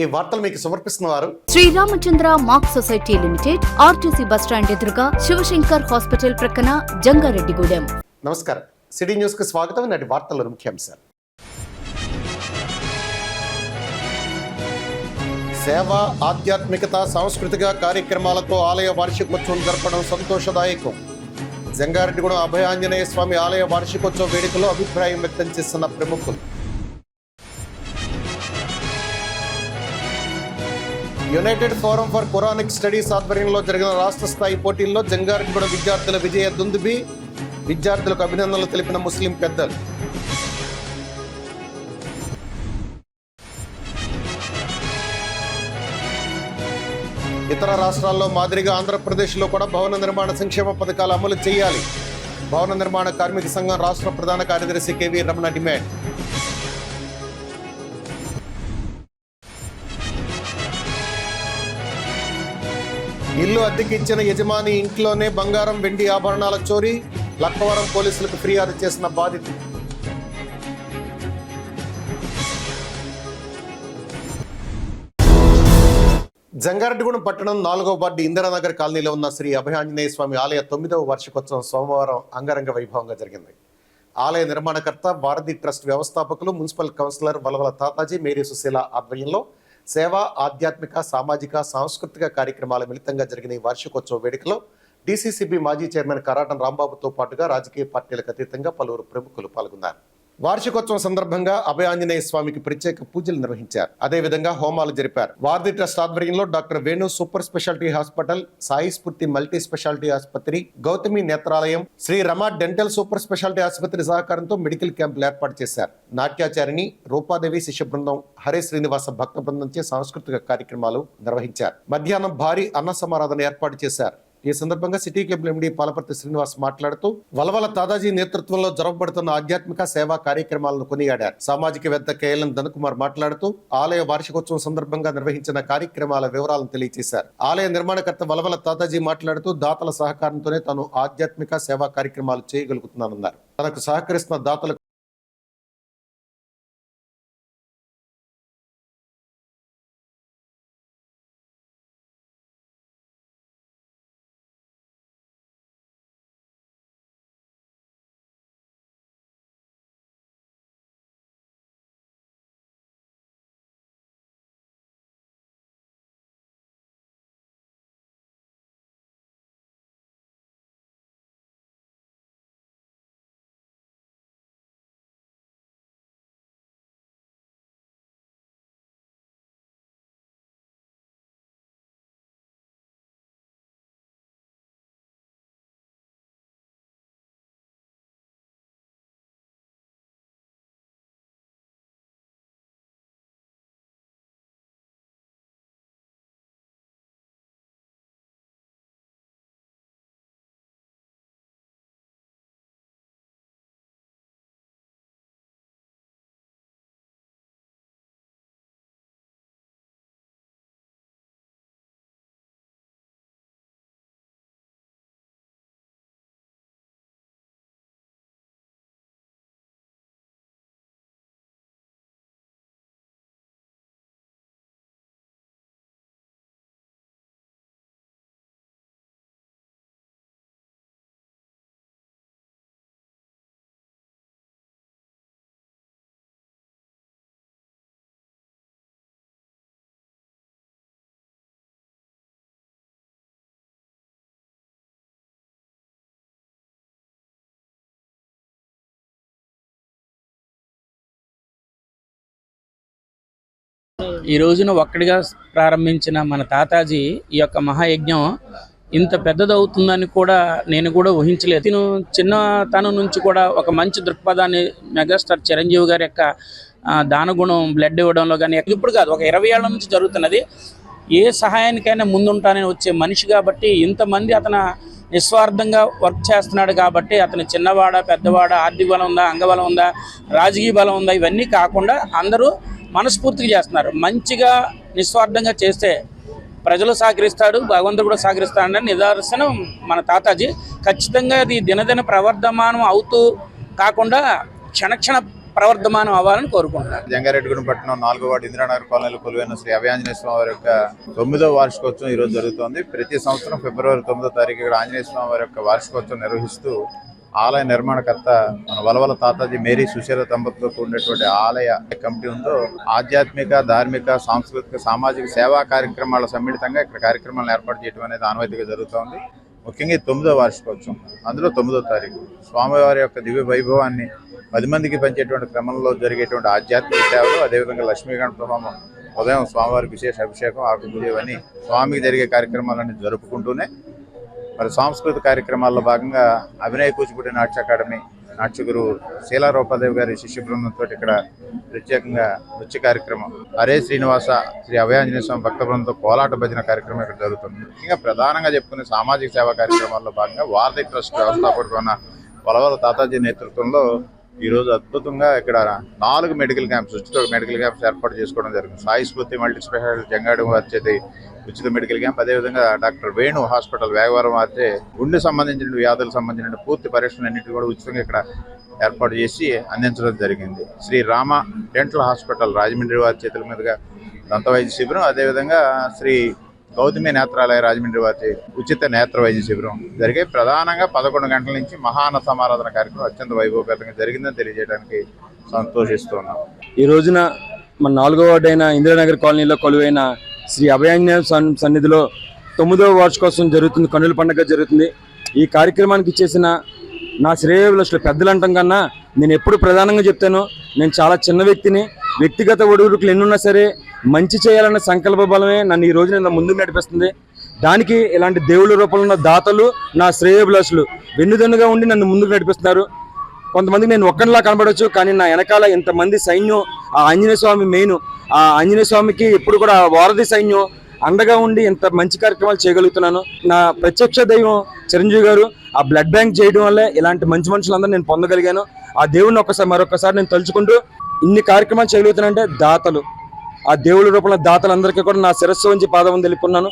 ఈ వార్తలు మీకు సమర్పిస్తున్నవారు Sriramachandra mark society limited, RTC bus stand ఎదురుగా, శివశంకర్ హాస్పిటల్ ప్రక్కన, జంగారెడ్డిగూడెం. నమస్కారం. సిటీ న్యూస్ కు స్వాగతం. నాటి వార్తల్లోని ముఖ్యాంశాలు. సేవ, ఆధ్యాత్మికత, సాంస్కృతిక కార్యక్రమాలతో ఆలయ వార్షికోత్సవం జరపడం సంతోషదాయకం. జంగారెడ్డిగూడెం అభయ ఆంజనేయ స్వామి ఆలయ వార్షికోత్సవ వేడుకలో అభిప్రాయం వ్యక్తం చేస్తున్న ప్రముఖులు. United forum for Quranic studies ఆధ్వర్యంలో జరిగిన రాష్ట్ర స్థాయి పోటీల్లో జంగారెడ్డిగూడెం విద్యార్థుల విజయ దుందుబి. విద్యార్థులకు అభినందనలు తెలిపిన ముస్లిం పెద్దలు. ఇతర రాష్ట్రాల్లో మాదిరిగా ఆంధ్రప్రదేశ్లో కూడా భవన నిర్మాణ సంక్షేమ పథకాలు అమలు చేయాలి. భవన నిర్మాణ కార్మిక సంఘం రాష్ట్ర ప్రధాన కార్యదర్శి కెవి రమణ డిమాండ్. ఇల్లు అద్దెకి ఇచ్చిన యజమాని ఇంట్లోనే బంగారం, వెండి ఆభరణాల చోరీ. లక్కవరం పోలీసులకు ఫిర్యాదు చేసిన బాధితులు. జంగారెడ్డిగూడెం పట్టణం 4వ వార్డు ఇందిరానగర్ కాలనీలో ఉన్న శ్రీ అభయ ఆంజనేయ స్వామి ఆలయ 9వ వార్షికోత్సవం సోమవారం అంగరంగ వైభవంగా జరిగింది. ఆలయ నిర్మాణకర్త, భారతీ ట్రస్ట్ వ్యవస్థాపకులు, municipal councillor Valavala Tataji, Mary Susheela ఆధ్వర్యంలో సేవ, ఆధ్యాత్మిక, సామాజిక, సాంస్కృతిక కార్యక్రమాలు మిళితంగా జరిగిన ఈ వార్షికోత్సవ వేడుకలో డీసీసీబీ మాజీ చైర్మన్ కరాటం రాంబాబుతో పాటుగా రాజకీయ పార్టీలకు అతీతంగా పలువురు ప్రముఖులు పాల్గొన్నారు. వార్షికోత్సవం సందర్భంగా అభయ ఆంజనేయ స్వామికి ప్రత్యేక పూజలు నిర్వహించారు. అదేవిధంగా హోమాలు జరిపారు. భారతీ ట్రస్ట్ ఆధ్వర్యంలో doctor Venu super speciality hospital, Sai స్ఫూర్తి మల్టీ స్పెషాలిటీ ఆసుపత్రి, గౌతమి నేత్రాలయం, శ్రీ రమా డెంటల్ సూపర్ స్పెషాలిటీ ఆసుపత్రి సహకారంతో మెడికల్ క్యాంపులు ఏర్పాటు చేశారు. నాట్యాచారిణి, రూపాదేవి శిష్య బృందం, హరే శ్రీనివాస భక్త బృందంచే సాంస్కృతిక కార్యక్రమాలు నిర్వహించారు. మధ్యాహ్నం భారీ అన్న సమారాధన ఏర్పాటు చేశారు. ఈ సందర్భంగా city cable MD Palaparthi Srinivas మాట్లాడుతూ వలవల తాదాజీ నేతృత్వంలో జరగబడుతున్న ఆధ్యాత్మిక సేవా కార్యక్రమాలను కొనియాడారు. సామాజికవేత్త కేఎల్ఎన్ ధనకుమార్ మాట్లాడుతూ ఆలయ వార్షికోత్సవం సందర్భంగా నిర్వహించిన కార్యక్రమాల వివరాలను తెలియజేశారు. ఆలయ నిర్మాణకర్త వలవల తాదాజీ మాట్లాడుతూ దాతల సహకారంతోనే తాను ఆధ్యాత్మిక సేవా కార్యక్రమాలు చేయగలుగుతున్నానన్నారు. తనకు సహకరిస్తున్న దాతలకు ఈ రోజున ఒక్కడిగా ప్రారంభించిన మన తాతాజీ ఈ యొక్క మహాయజ్ఞం ఇంత పెద్దదవుతుందని కూడా నేను కూడా ఊహించలేదు. నేను చిన్నతనం నుంచి కూడా ఒక మంచి దృక్పథాన్ని మెగాస్టార్ చిరంజీవి గారి యొక్క దానగుణం, బ్లడ్ ఇవ్వడంలో కానీ ఇప్పుడు కాదు, ఒక 20 ఏళ్ల నుంచి జరుగుతున్నది. ఏ సహాయానికైనా ముందుంటానని వచ్చే మనిషి కాబట్టి ఇంతమంది అతను నిస్వార్థంగా వర్క్ చేస్తున్నాడు కాబట్టి అతను చిన్నవాడ, పెద్దవాడ, ఆర్థిక బలం ఉందా, అంగబలం ఉందా, రాజకీయ బలం ఉందా, ఇవన్నీ కాకుండా అందరూ మనస్ఫూర్తిగా చేస్తున్నారు. మంచిగా నిస్వార్థంగా చేస్తే ప్రజలు సహకరిస్తాడు, భగవంతుడు కూడా సహకరిస్తాడని నిదర్శనం మన తాతాజీ. ఖచ్చితంగా అది దినదిన ప్రవర్ధమానం అవుతూ కాకుండా క్షణక్షణ ప్రవర్ధమానం అవ్వాలని కోరుకుంటున్నాను. జంగారెడ్డిగూడెం పట్టణం 4వ వార్డు ఇందిరానగర్ కాలనీలో కొలువైన శ్రీ అభయాంజనేయ స్వామి వారి యొక్క 9వ వార్షికోత్సవం ఈరోజు జరుగుతోంది. ప్రతి సంవత్సరం ఫిబ్రవరి 9వ తారీఖు ఇక్కడ ఆంజనేయ స్వామి వారి యొక్క వార్షికోత్సవం నిర్వహిస్తూ ఆలయ నిర్మాణకర్త మన వలవల తాతాజీ మేరీ సుశీల దంపతులతో కూడినటువంటి ఆలయ కమిటీ ఉందో ఆధ్యాత్మిక, ధార్మిక, సాంస్కృతిక, సామాజిక సేవా కార్యక్రమాల సమ్మిళితంగా ఇక్కడ కార్యక్రమాలను ఏర్పాటు చేయడం అనేది ఆనవాయితీగా జరుగుతోంది. ముఖ్యంగా ఈ 9వ వార్షికోత్సవం, అందులో 9వ తారీఖు స్వామివారి యొక్క దివ్య వైభవాన్ని 10 మందికి పంచేటువంటి క్రమంలో జరిగేటువంటి ఆధ్యాత్మిక సేవలు, అదేవిధంగా లక్ష్మీగణపతి హోమం, ఉదయం స్వామివారికి విశేష అభిషేకం, ఆకుపూజ ఇవన్నీ స్వామికి జరిగే కార్యక్రమాలన్నీ జరుపుకుంటూనే మరి సాంస్కృతిక కార్యక్రమాల్లో భాగంగా అభినయ కూచిపూడి నాట్య అకాడమీ, నాట్య గురువు శీలారూపాదేవి గారి శిష్య బృందంతో ఇక్కడ ప్రత్యేకంగా నృత్య కార్యక్రమం, హరే శ్రీనివాస శ్రీ అభయాంజనేయ స్వామి భక్త బృందంతో కోలాట భజన కార్యక్రమం ఇక్కడ జరుగుతుంది. ముఖ్యంగా ప్రధానంగా చెప్పుకునే సామాజిక సేవా కార్యక్రమాల్లో భాగంగా వారధి ట్రస్ట్ వ్యవస్థాపకుడు ఉన్న వలవల తాతాజీ నేతృత్వంలో ఈరోజు అద్భుతంగా ఇక్కడ 4 మెడికల్ క్యాంప్స్, ఉచిత మెడికల్ క్యాంప్స్ ఏర్పాటు చేసుకోవడం జరిగింది. సాయి స్ఫూర్తి మల్టీ స్పెషాలిటీ జంగాడు వారి ఉచిత మెడికల్ క్యాంప్, అదేవిధంగా డాక్టర్ వేణు హాస్పిటల్ వేగవరం వారితే గుండె సంబంధించిన వ్యాధులకు సంబంధించిన పూర్తి పరీక్షలన్నింటినీ కూడా ఉచితంగా ఇక్కడ ఏర్పాటు చేసి అందించడం జరిగింది. శ్రీ రామ డెంటల్ హాస్పిటల్ రాజమండ్రి వారి చేతుల మీదుగా దంత వైద్య శిబిరం, అదేవిధంగా శ్రీ గౌతమి నేత్రాలయ రాజమండ్రి వారి ఉచిత నేత్ర వైద్య శిబిరం జరిగాయి. ప్రధానంగా 11 గంటల నుంచి మహాన్న సమారాధన కార్యక్రమం అత్యంత వైభవపేతంగా జరిగిందని తెలియజేయడానికి సంతోషిస్తున్నాం. ఈ రోజున మన 4వ వార్డు అయిన ఇందిరానగర్ కాలనీలో కొలువైన శ్రీ అభయాంజనేయ సన్నిధిలో 9వ వార్షికోత్సవం జరుగుతుంది, కన్నుల పండుగ జరుగుతుంది. ఈ కార్యక్రమానికి ఇచ్చేసిన నా శ్రేయోభిలాషులు పెద్దలు అంటాం కన్నా నేను ఎప్పుడు ప్రధానంగా చెప్తాను, నేను చాలా చిన్న వ్యక్తిని. వ్యక్తిగత ఒడిదుడుకులు ఎన్నున్నా సరే మంచి చేయాలన్న సంకల్ప బలమే నన్ను ఈ రోజు నేను ముందుకు నడిపిస్తుంది. దానికి ఇలాంటి దేవుళ్ళ రూపంలో ఉన్న దాతలు, నా శ్రేయోభిలాషులు వెన్నుదన్నుగా ఉండి నన్ను ముందుకు నడిపిస్తున్నారు. కొంతమందికి నేను ఒక్కరిలా కనబడవచ్చు, కానీ నా వెనకాల ఇంతమంది సైన్యం, ఆ ఆంజనేయ స్వామి మెయిన్, ఆ ఆంజనేయ స్వామికి ఎప్పుడు కూడా వారధి సైన్యం అండగా ఉండి ఇంత మంచి కార్యక్రమాలు చేయగలుగుతున్నాను. నా ప్రత్యక్ష దైవం చిరంజీవి గారు ఆ బ్లడ్ బ్యాంక్ చేయడం వల్లే ఇలాంటి మంచి మనుషులందరూ నేను పొందగలిగాను. ఆ దేవుడిని మరొకసారి నేను తలుచుకుంటూ ఇన్ని కార్యక్రమాలు చేయగలుగుతానంటే దాతలు, ఆ దేవుడి రూపంలో దాతలందరికీ కూడా నా శిరస్సు వంచి పాదం తెలుపుకున్నాను.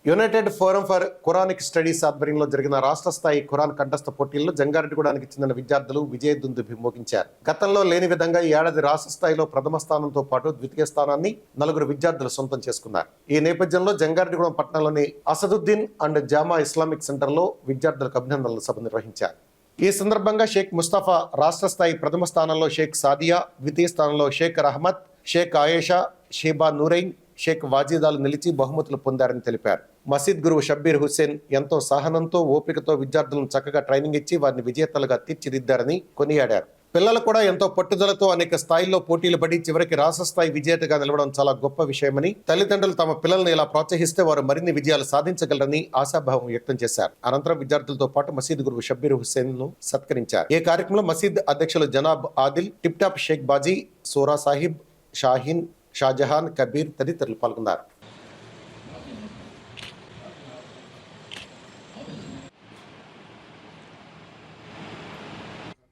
United forum for Quranic studies ఆధ్వర్యంలో జరిగిన రాష్ట్ర స్థాయి ఖురాన్ కంఠస్థ పోటీల్లో జంగారెడ్డిగూడానికి చెందిన విద్యార్థులు విజయదుందుభి మోగించారు. గతంలో లేని విధంగా ఈ ఏడాది రాష్ట్ర స్థాయిలో ప్రథమ స్థానంతో పాటు ద్వితీయ స్థానాన్ని 4 విద్యార్థులు సొంతం చేసుకున్నారు. ఈ నేపథ్యంలో జంగారెడ్డిగూడెం పట్టణంలోని అసదుద్దీన్ అండ్ జామా ఇస్లామిక్ సెంటర్లో విద్యార్థులకు అభినందనల సభ నిర్వహించారు. ఈ సందర్భంగా షేక్ ముస్తఫా రాష్ట్ర స్థాయి ప్రథమ స్థానంలో షేక్ సాదియా, ద్వితీయ స్థానంలో షేక్ రహమత్, షేక్ ఆయేషా, షేబా నూరైన్, షేక్ వాజీదాలు నిలిచి బహుమతులు పొందారని తెలిపారు. మసీద్ గురువు షబ్బీర్ హుస్సేన్ ఎంతో సహనంతో, ఓపికతో విద్యార్థులను చక్కగా ట్రైనింగ్ ఇచ్చి వారిని విజేతలుగా తీర్చిదిద్దారని కొనియాడారు. పిల్లలు కూడా ఎంతో పట్టుదలతో అనేక స్థాయిల్లో పోటీలు పడి చివరికి రాష్ట్ర స్థాయి విజేతగా నిలవడం చాలా గొప్ప విషయమని, తల్లిదండ్రులు తమ పిల్లల్ని ఇలా ప్రోత్సహిస్తే వారు మరిన్ని విజయాలు సాధించగలరని ఆశాభావం వ్యక్తం చేశారు. అనంతరం విద్యార్థులతో పాటు మసీద్ గురువు షబ్బీర్ హుస్సేన్ ను సత్కరించారు. ఈ కార్యక్రమంలో మసీద్ అధ్యక్షులు జనాబ్ ఆదిల్, టిప్ టాప్ షేక్ బాజీ, సూరా సాహిబ్, షాహీన్, షాజహాన్, కబీర్ తదితరులు పాల్గొన్నారు.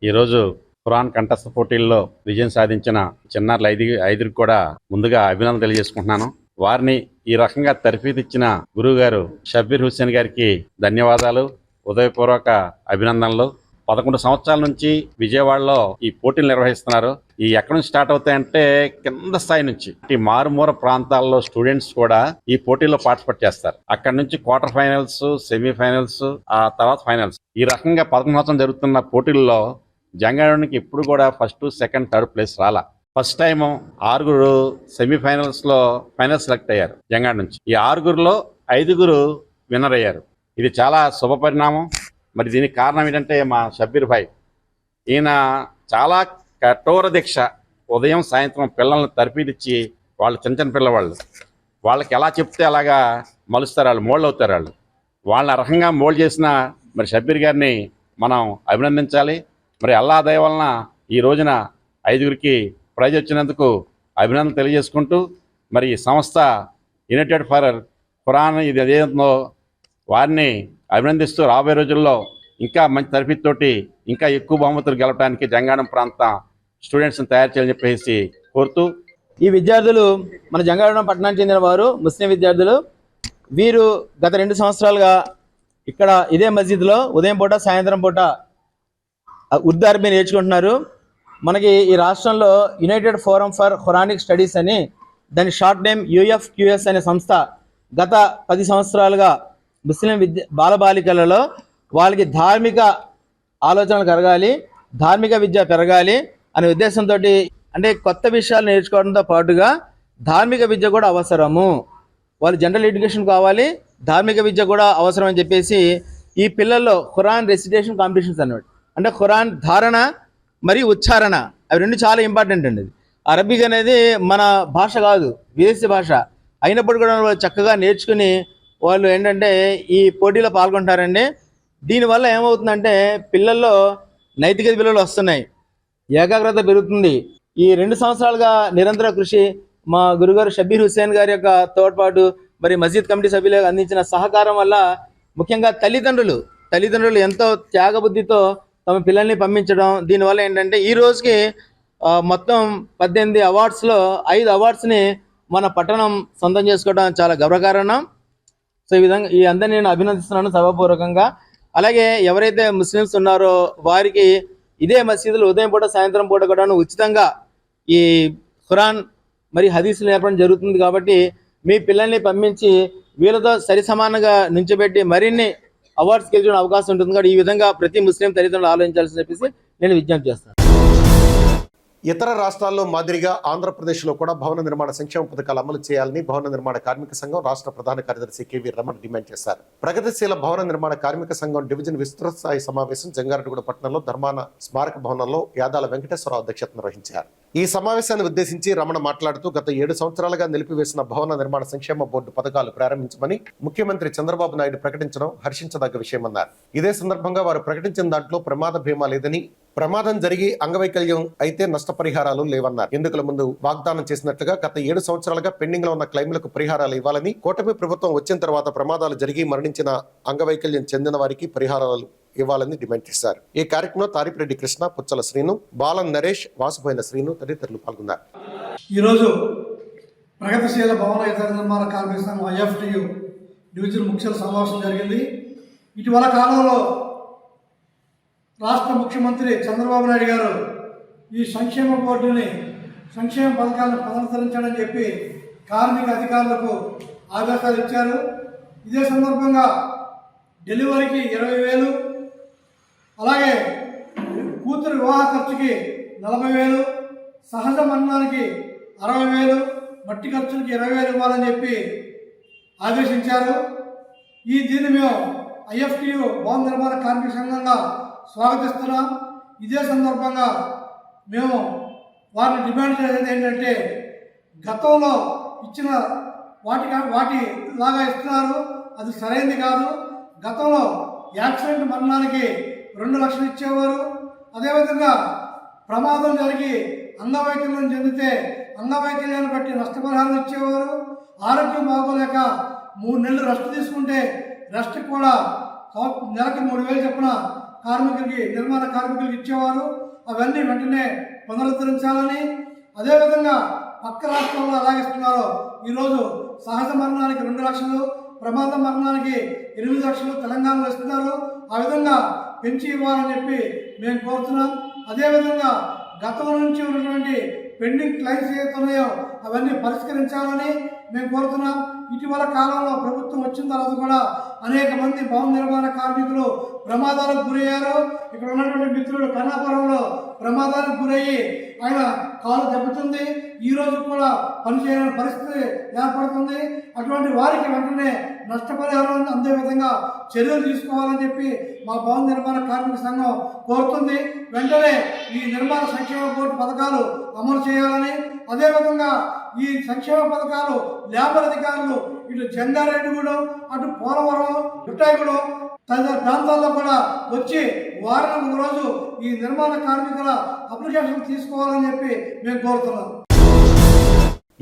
ఈరోజు ఖురాన్ కంఠస్థ పోటీల్లో విజయం సాధించిన చిన్నారులు ఐదుగురికి కూడా ముందుగా అభినందనలు తెలియజేసుకుంటున్నాను. వారిని ఈ రకంగా తర్ఫీదిచ్చిన గురువు గారు షబ్బీర్ హుస్సేన్ గారికి ధన్యవాదాలు, ఉదయపూర్వక అభినందనలు. 11 సంవత్సరాల నుంచి విజయవాడలో ఈ పోటీలు నిర్వహిస్తున్నారు. ఈ ఎక్కడి నుంచి స్టార్ట్ అవుతాయంటే కింద స్థాయి నుంచి ఈ మారుమూల ప్రాంతాల్లో స్టూడెంట్స్ కూడా ఈ పోటీల్లో పార్టిసిపేట్ చేస్తారు. అక్కడి నుంచి క్వార్టర్ ఫైనల్స్, సెమీఫైనల్స్, ఆ తర్వాత ఫైనల్స్. ఈ రకంగా 11 సంవత్సరం జరుగుతున్న పోటీల్లో జంగారెడ్డికి ఎప్పుడు కూడా ఫస్ట్, సెకండ్, థర్డ్ ప్లేస్ రాలా. ఫస్ట్ టైం 6 సెమీఫైనల్స్లో ఫైనల్ సెలెక్ట్ అయ్యారు జంగారెడ్డి నుంచి. ఈ 6లో 5 విన్నర్ అయ్యారు. ఇది చాలా శుభ పరిణామం. మరి దీనికి కారణం ఏంటంటే మా షబ్బీర్ భాయ్, ఈయన చాలా కఠోర దీక్ష, ఉదయం సాయంత్రం పిల్లల్ని తర్ఫీదిచ్చి, వాళ్ళు చిన్న పిల్లవాళ్ళు, వాళ్ళకి ఎలా చెప్తే అలాగా మలుస్తారు, వాళ్ళు మోల్డ్ అవుతారు. వాళ్ళని ఆ రకంగా మోల్డ్ చేసిన మరి షబ్బీర్ గారిని మనం అభినందించాలి. మరి అల్లా దయ వలన ఈ రోజున 5 ప్రైజ్ వచ్చినందుకు అభినందనలు తెలియజేసుకుంటూ, మరి ఈ సంస్థ యునైటెడ్ ఫర్ ఖురాన్ ఇది అదేందో వారిని అభినందిస్తూ రాబోయే రోజుల్లో ఇంకా మంచి తరఫీతోటి ఇంకా ఎక్కువ బహుమతులు గెలవడానికి జంగారెడ్డి ప్రాంత స్టూడెంట్స్ని తయారు చేయాలని చెప్పేసి కోరుతూ, ఈ విద్యార్థులు మన జంగారెడ్డి పట్టణానికి చెందిన వారు, ముస్లిం విద్యార్థులు. వీరు గత 2 సంవత్సరాలుగా ఇక్కడ ఇదే మస్జిద్లో ఉదయం పూట, సాయంత్రం పూట ఉర్దూ అరబీ నేర్చుకుంటున్నారు. మనకి ఈ రాష్ట్రంలో United forum for Quranic studies అని దాని షార్ట్ నేమ్ యూఎఫ్క్యూఎస్ అనే సంస్థ గత 10 సంవత్సరాలుగా ముస్లిం బాలబాలికలలో వాళ్ళకి ధార్మిక ఆలోచనలు కలగాలి, ధార్మిక విద్య పెరగాలి అనే ఉద్దేశంతో అంటే కొత్త విషయాలు నేర్చుకోవడంతో పాటుగా ధార్మిక విద్య కూడా అవసరము, వాళ్ళు జనరల్ ఎడ్యుకేషన్ కావాలి, ధార్మిక విద్య కూడా అవసరం అని చెప్పేసి ఈ పిల్లల్లో ఖురాన్ రెసిటేషన్ కాంపిటీషన్స్ అన్నమాట. అంటే ఖురాన్ ధారణ మరియు ఉచ్చారణ అవి రెండు చాలా ఇంపార్టెంట్ అండి. అరబిక్ అనేది మన భాష కాదు, విదేశీ భాష అయినప్పుడు కూడా వాళ్ళు చక్కగా నేర్చుకుని వాళ్ళు ఏంటంటే ఈ పోటీలో పాల్గొంటారండి. దీనివల్ల ఏమవుతుందంటే పిల్లల్లో నైతిక విలువలు వస్తున్నాయి, ఏకాగ్రత పెరుగుతుంది. ఈ 2 సంవత్సరాలుగా నిరంతర కృషి మా గురుగారు షబ్బీర్ హుస్సేన్ గారి యొక్క తోడ్పాటు మరి మస్జిద్ కమిటీ సభ్యులకు అందించిన సహకారం వల్ల ముఖ్యంగా తల్లిదండ్రులు ఎంతో త్యాగబుద్ధితో తమ పిల్లల్ని పంపించడం, దీనివల్ల ఏంటంటే ఈ రోజుకి మొత్తం 18 అవార్డ్స్లో 5 అవార్డ్స్ని మన పట్టణం సొంతం చేసుకోవడం చాలా గర్వకారణం. సో ఈ విధంగా ఈ అందరినీ నేను అభినందిస్తున్నాను సభాపూర్వకంగా. అలాగే ఎవరైతే ముస్లిమ్స్ ఉన్నారో వారికి ఇదే మసీదులు ఉదయం పూట సాయంత్రం పూట కూడా ఉచితంగా ఈ ఖురాన్ మరి హదీసులు నేర్పడం జరుగుతుంది. కాబట్టి మీ పిల్లల్ని పంపించి వీళ్ళతో సరిసమానంగా నుంచోబెట్టి మరిన్ని అవార్డ్స్ గెలిచిన అవకాశం ఉంటుంది. కాబట్టి ఈ విధంగా ప్రతి ముస్లిం తల్లిదండ్రులు ఆలోచించాల్సి చెప్పేసి నేను విజ్ఞప్తి చేస్తాను. ఇతర రాష్ట్రాల్లో మాదిరిగా ఆంధ్రప్రదేశ్లో కూడా భవన నిర్మాణ సంక్షేమ పథకాలు అమలు చేయాలని భవన నిర్మాణ కార్మిక సంఘం రాష్ట్ర ప్రధాన కార్యదర్శి కెవి రమణ డిమాండ్ చేశారు. ప్రగతిశీల భవన నిర్మాణ కార్మిక సంఘం డివిజన్ విస్తృత స్థాయి సమావేశం జంగారెడ్డిగూడ పట్టణంలో ధర్మాన స్మారక భవనంలో యాదాల వెంకటేశ్వరరావు అధ్యక్షతన నిర్వహించారు. ఈ సమావేశాన్ని ఉద్దేశించి రమణ మాట్లాడుతూ గత 7 సంవత్సరాలుగా నిలిపివేసిన భవన నిర్మాణ సంక్షేమ బోర్డు పథకాలు ప్రారంభించమని ముఖ్యమంత్రి చంద్రబాబు నాయుడు ప్రకటించడం హర్షించదగ్గ విషయమన్నారు. ఇదే సందర్భంగా వారు ప్రకటించిన దాంట్లో ప్రమాద బీమా లేదని, ప్రమాదం జరిగి అంగవైకల్యం అయితే నష్టపరిహారాలు లేవన్నారు. ఎన్నికల ముందు వాగ్దానం చేసినట్లుగా గత 7 సంవత్సరాలుగా పెండింగ్ లో ఉన్న క్లెయిమ్లకు పరిహారాలు ఇవ్వాలని, కూటమి ప్రభుత్వం వచ్చిన తర్వాత ప్రమాదాలు జరిగి మరణించిన అంగవైకల్యం చెందిన వారికి పరిహారాలు ఇవ్వాలని డిమాండ్ చేశారు. ఈ కార్యక్రమంలో తారిపిరెడ్డి కృష్ణ, పుచ్చల శ్రీను, బాలన్ నరేష్, వాసుపోయిన శ్రీను తదితరులు పాల్గొన్నారు. ఈరోజు ప్రగతిశీల భవన ఇతర నిర్మాణ కార్మిక సంఘం IFTU డివిజన్ ముఖ్య సమావేశం జరిగింది. ఇటీవల కాలంలో రాష్ట్ర ముఖ్యమంత్రి చంద్రబాబు నాయుడు గారు ఈ సంక్షేమ బోర్డుని సంక్షేమ పథకాలను పునరుద్ధరించాలని చెప్పి కార్మిక అధికారులకు ఆదేశాలు ఇచ్చారు. ఇదే సందర్భంగా డెలివరీకి 20,000, అలాగే కూతురు వివాహ ఖర్చుకి 40,000, సహజ మరణానికి 60,000, మట్టి ఖర్చులకి 20,000 ఇవ్వాలని చెప్పి ఆదేశించారు. దీన్ని మేము IFTU భవన నిర్మాణ కార్మిక సంఘంగా స్వాగతిస్తున్నాం. ఇదే సందర్భంగా మేము వారిని డిమాండ్ చేసేది ఏంటంటే, గతంలో ఇచ్చిన వాటి లాగా ఇస్తున్నారు, అది సరైనది కాదు. గతంలో యాక్సిడెంట్ మరణానికి 2 లక్షలు ఇచ్చేవారు. అదేవిధంగా ప్రమాదం జరిగి అంగవైకల్యం చెందితే అంగవైకల్యాన్ని బట్టి నష్టపరిహారం ఇచ్చేవారు. ఆరోగ్యం బాగోలేక 3 నెలలు రెస్ట్ తీసుకుంటే రెస్ట్ కూడా నెలకి 3,000 చొప్పున కార్మికులకి, నిర్మాణ కార్మికులకి ఇచ్చేవారు. అవన్నీ వెంటనే పునరుద్ధరించాలని, అదేవిధంగా పక్క రాష్ట్రాల్లో ఎలాగిస్తున్నారో ఈరోజు సహజ మరణానికి 2 లక్షలు, ప్రమాద మరణానికి 8 లక్షలు తెలంగాణలో ఇస్తున్నారు. ఆ విధంగా పెంచి ఇవ్వాలని చెప్పి మేము కోరుతున్నాం. అదేవిధంగా గతం నుంచి ఉన్నటువంటి పెండింగ్ క్లైమ్స్ ఏవైతే ఉన్నాయో అవన్నీ పరిష్కరించాలని మేము కోరుతున్నాం. ఇటీవల కాలంలో ప్రభుత్వం వచ్చిన తర్వాత కూడా అనేక మంది భవన నిర్మాణ కార్మికులు ప్రమాదాలకు గురయ్యారు. ఇక్కడ ఉన్నటువంటి మిత్రుడు కన్నాపురంలో ప్రమాదానికి గురయ్యి ఆయన కాలు దెబ్బతుంది. ఈ రోజు కూడా పనిచేయని పరిస్థితి ఏర్పడుతుంది. అటువంటి వారికి వెంటనే నష్టపరిహారం అందే విధంగా చర్యలు తీసుకోవాలని చెప్పి మా భవన నిర్మాణ కార్మిక సంఘం కోరుతుంది. వెంటనే ఈ నిర్మాణ సంక్షేమ బోర్డు పథకాలు అమలు చేయాలని, అదేవిధంగా ఈ సంక్షేమ పథకాలు లేబర్ అధికారులు ఇటు జంగారెడ్డిగూడెం, అటు పోలవరం, గుట్టాయిగూడెం తదితర ప్రాంతాల్లో కూడా వచ్చి వారానికి 1 రోజు ఈ నిర్మాణ కార్మికుల అప్లికేషన్ తీసుకోవాలని చెప్పి మేము కోరుతున్నాం.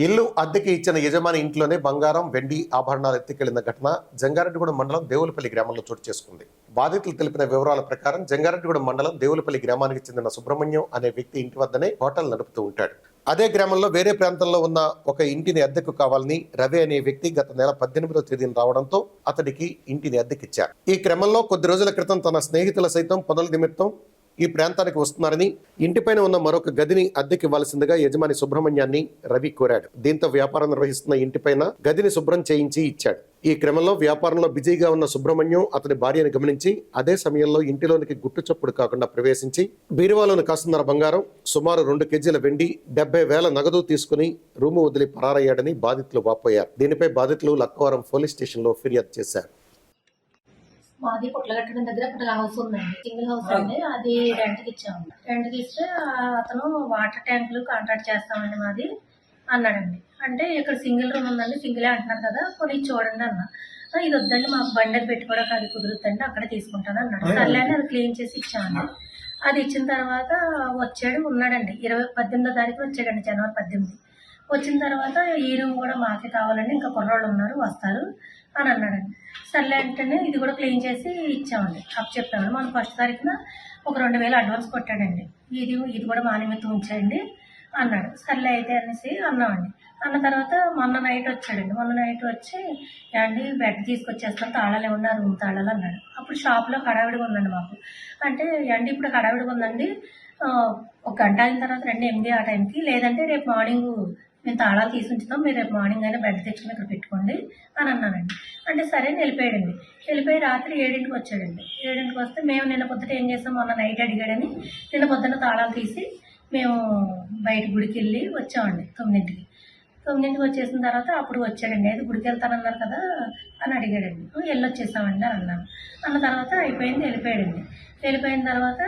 ఇల్లు అద్దెకి ఇచ్చిన యజమాని ఇంట్లోనే బంగారం, వెండి ఆభరణాలు ఎత్తుకెళ్లిన ఘటన జంగారెడ్డిగూడెం మండలం దేవులపల్లి గ్రామంలో చోటు చేసుకుంది. బాధితులు తెలిపిన వివరాల ప్రకారం జంగారెడ్డిగూడెం మండలం దేవులపల్లి గ్రామానికి చెందిన సుబ్రహ్మణ్యం అనే వ్యక్తి ఇంటి వద్దనే హోటల్ నడుపుతూ ఉంటాడు. అదే గ్రామంలో వేరే ప్రాంతంలో ఉన్న ఒక ఇంటిని అద్దెకు కావాలని రవి అనే వ్యక్తి గత నెల 18వ తేదీన రావడంతో అతడికి ఇంటిని అద్దెకిచ్చారు. ఈ క్రమంలో కొద్ది రోజుల క్రితం తన స్నేహితుల సైతం పనుల నిమిత్తం ఈ ప్రాంతానికి వస్తున్నారని ఇంటిపైన ఉన్న మరొక గదిని అద్దెకి ఇవ్వాల్సిందిగా యజమాని సుబ్రహ్మణ్యాన్ని రవి కోరాడు. దీంతో వ్యాపారం నిర్వహిస్తున్న ఇంటిపైన గదిని శుభ్రం చేయించి ఇచ్చాడు. ఈ క్రమంలో వ్యాపారంలో బిజీగా ఉన్న సుబ్రహ్మణ్యం అతని భార్యను గమనించి అదే సమయంలో ఇంటిలోనికి గుట్టు చప్పుడు కాకుండా ప్రవేశించి బీరువాలోని కాసున్నర బంగారం, సుమారు 2 కేజీల వెండి, 70,000 నగదు తీసుకుని రూము వదిలి పరారయ్యాడని బాధితులు వాపోయారు. దీనిపై బాధితులు లక్కవరం పోలీస్ స్టేషన్లో ఫిర్యాదు చేశారు. మాది పుట్లగట్టడం దగ్గర ఒక హౌస్ ఉందండి, సింగిల్ హౌస్ అండి. అది రెంట్కి ఇచ్చామండి. రెంట్కి ఇస్తే అతను వాటర్ ట్యాంకులు కాంట్రాక్ట్ చేస్తామండి మాది అన్నాడండి. అంటే ఇక్కడ సింగిల్ రూమ్ ఉందండి, సింగిలే అంటున్నారు కదా, కొన్ని చూడండి అన్న. ఇది వద్దండి, మాకు బండి పెట్టుకోవడానికి అది కుదురుతుందండి, అక్కడే తీసుకుంటాను అన్నాడు. సర్లే అని అది క్లీన్ చేసి ఇచ్చామండి. అది ఇచ్చిన తర్వాత వచ్చాడు, ఉన్నాడండి. 18వ తారీఖు వచ్చాడండి, జనవరి 18. వచ్చిన తర్వాత ఈ రూమ్ కూడా మాకే కావాలండి, ఇంకా కుర్రోళ్ళు ఉన్నారు వస్తారు అని అన్నాడండి. సర్లే అంటేనే ఇది కూడా క్లీన్ చేసి ఇచ్చామండి, అప్ చెప్పామండి. మనం 1వ తారీఖున ఒక 2,000 అడ్వాన్స్ కొట్టాడండి. ఇది కూడా మా నిమిత్తం ఉంచేయండి అన్నాడు. సర్లే అయితే అనేసి అన్నామండి. అన్న తర్వాత మొన్న నైట్ వచ్చాడండి. మొన్న నైట్ వచ్చి ఏమండి బెడ్ తీసుకొచ్చేస్తాను, తాళాలు ఏమన్నా రూమ్ తాళాలు అన్నాడు. అప్పుడు షాప్లో హడావిడిగా ఉందండి మాకు. అంటే ఏమండి ఇప్పుడు హడావిడిగా ఉందండి, 1 గంట అయిన తర్వాత రండి 8 ఆ టైంకి, లేదంటే రేపు మార్నింగ్ మేము తాళాలు తీసి ఉంచుతాం, మీరు రేపు మార్నింగ్ అయినా బెడ్ తెచ్చుకుని ఇక్కడ పెట్టుకోండి అని అన్నానండి. అంటే సరే వెళ్ళిపోయాడండి. వెళ్ళిపోయి రాత్రి 7ంటికి వచ్చాడండి. 7ంటికి వస్తే మేము నిన్న పొద్దుట ఏం చేస్తాం, మొన్న నైట్ అడిగాడని నిన్న పొద్దున్న తాళాలు తీసి మేము బయట గుడికి వెళ్ళి వచ్చామండి 9ంటికి. 9ంటికి వచ్చేసిన తర్వాత అప్పుడు వచ్చాడండి. అయితే గుడికి వెళ్తానన్నారు కదా అని అడిగాడండి. వెళ్ళొచ్చేసామండి అని అన్నాను. అన్న తర్వాత అయిపోయింది, వెళ్ళిపోయాడండి. వెళ్ళిపోయిన తర్వాత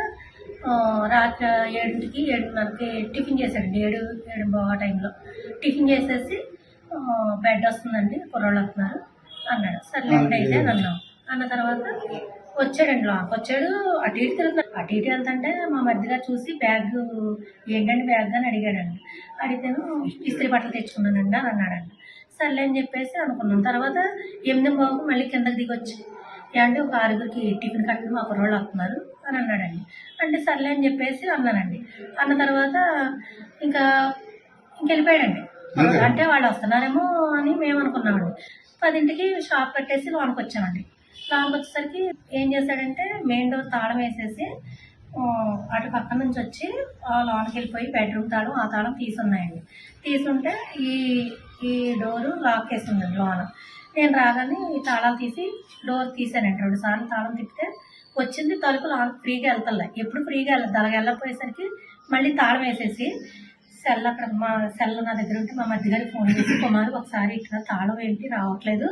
రాత్రి 7ంటికి 7:30కి టిఫిన్ చేశాడండి. 7 ఆ టైంలో టిఫిన్ చేసేసి బెడ్ వస్తుందండి, కుర్రోళ్ళు వస్తున్నారు అన్నాడు. సర్లేండి అయితే అని అన్నాం. అన్న తర్వాత వచ్చాడండి, లాక్ వచ్చాడు. అటు ఇటు తిరుగుతున్నాడు. అటు ఇటు వెళ్తుంటే మా మధ్యగా చూసి బ్యాగ్ ఏంటండి బ్యాగ్ అని అడిగాడండి. అడిగితేను ఇస్త్రీ బట్టలు తెచ్చుకున్నానండి అని అన్నాడండి. సర్లే అని చెప్పేసి అనుకున్నాం. తర్వాత 8:00 మళ్ళీ కిందకి దిగొచ్చి ఏమంటే ఒక 6గురికి టిఫిన్ కట్టడం మా కుర్రోళ్ళు వస్తున్నారు అని అన్నాడండి. అంటే సర్లే అని చెప్పేసి అన్నానండి. అన్న తర్వాత ఇంకెళ్ళిపోయాడండి. అంటే వాళ్ళు వస్తున్నారేమో అని మేము అనుకున్నామండి. 10ంటికి షాప్ కట్టేసి లోనికి వచ్చామండి. లోనికి వచ్చేసరికి ఏం చేశాడంటే మెయిన్ డోర్ తాళం వేసేసి అటు పక్క నుంచి వచ్చి లోనికి వెళ్ళిపోయి బెడ్రూమ్ తాళం, ఆ తాళం తీసున్నాయండి. తీసుంటే ఈ డోరు లాక్ వేసి ఉందండి లోన. నేను రాగానే ఈ తాళాలు తీసి డోర్ తీసానండి. 2 సార్లు తాళం తిప్పితే వచ్చింది, తలుపు ఫ్రీగా వెళ్తలే. ఎప్పుడు ఫ్రీగా వెళ్ళకపోయేసరికి మళ్ళీ తాళం వేసేసి సెల్ అక్కడ మా సెల్ నా దగ్గర ఉంటే మా మధ్య గారికి ఫోన్ చేసి కుమారు ఒకసారి ఇక్కడ తాళం ఏంటి రావట్లేదు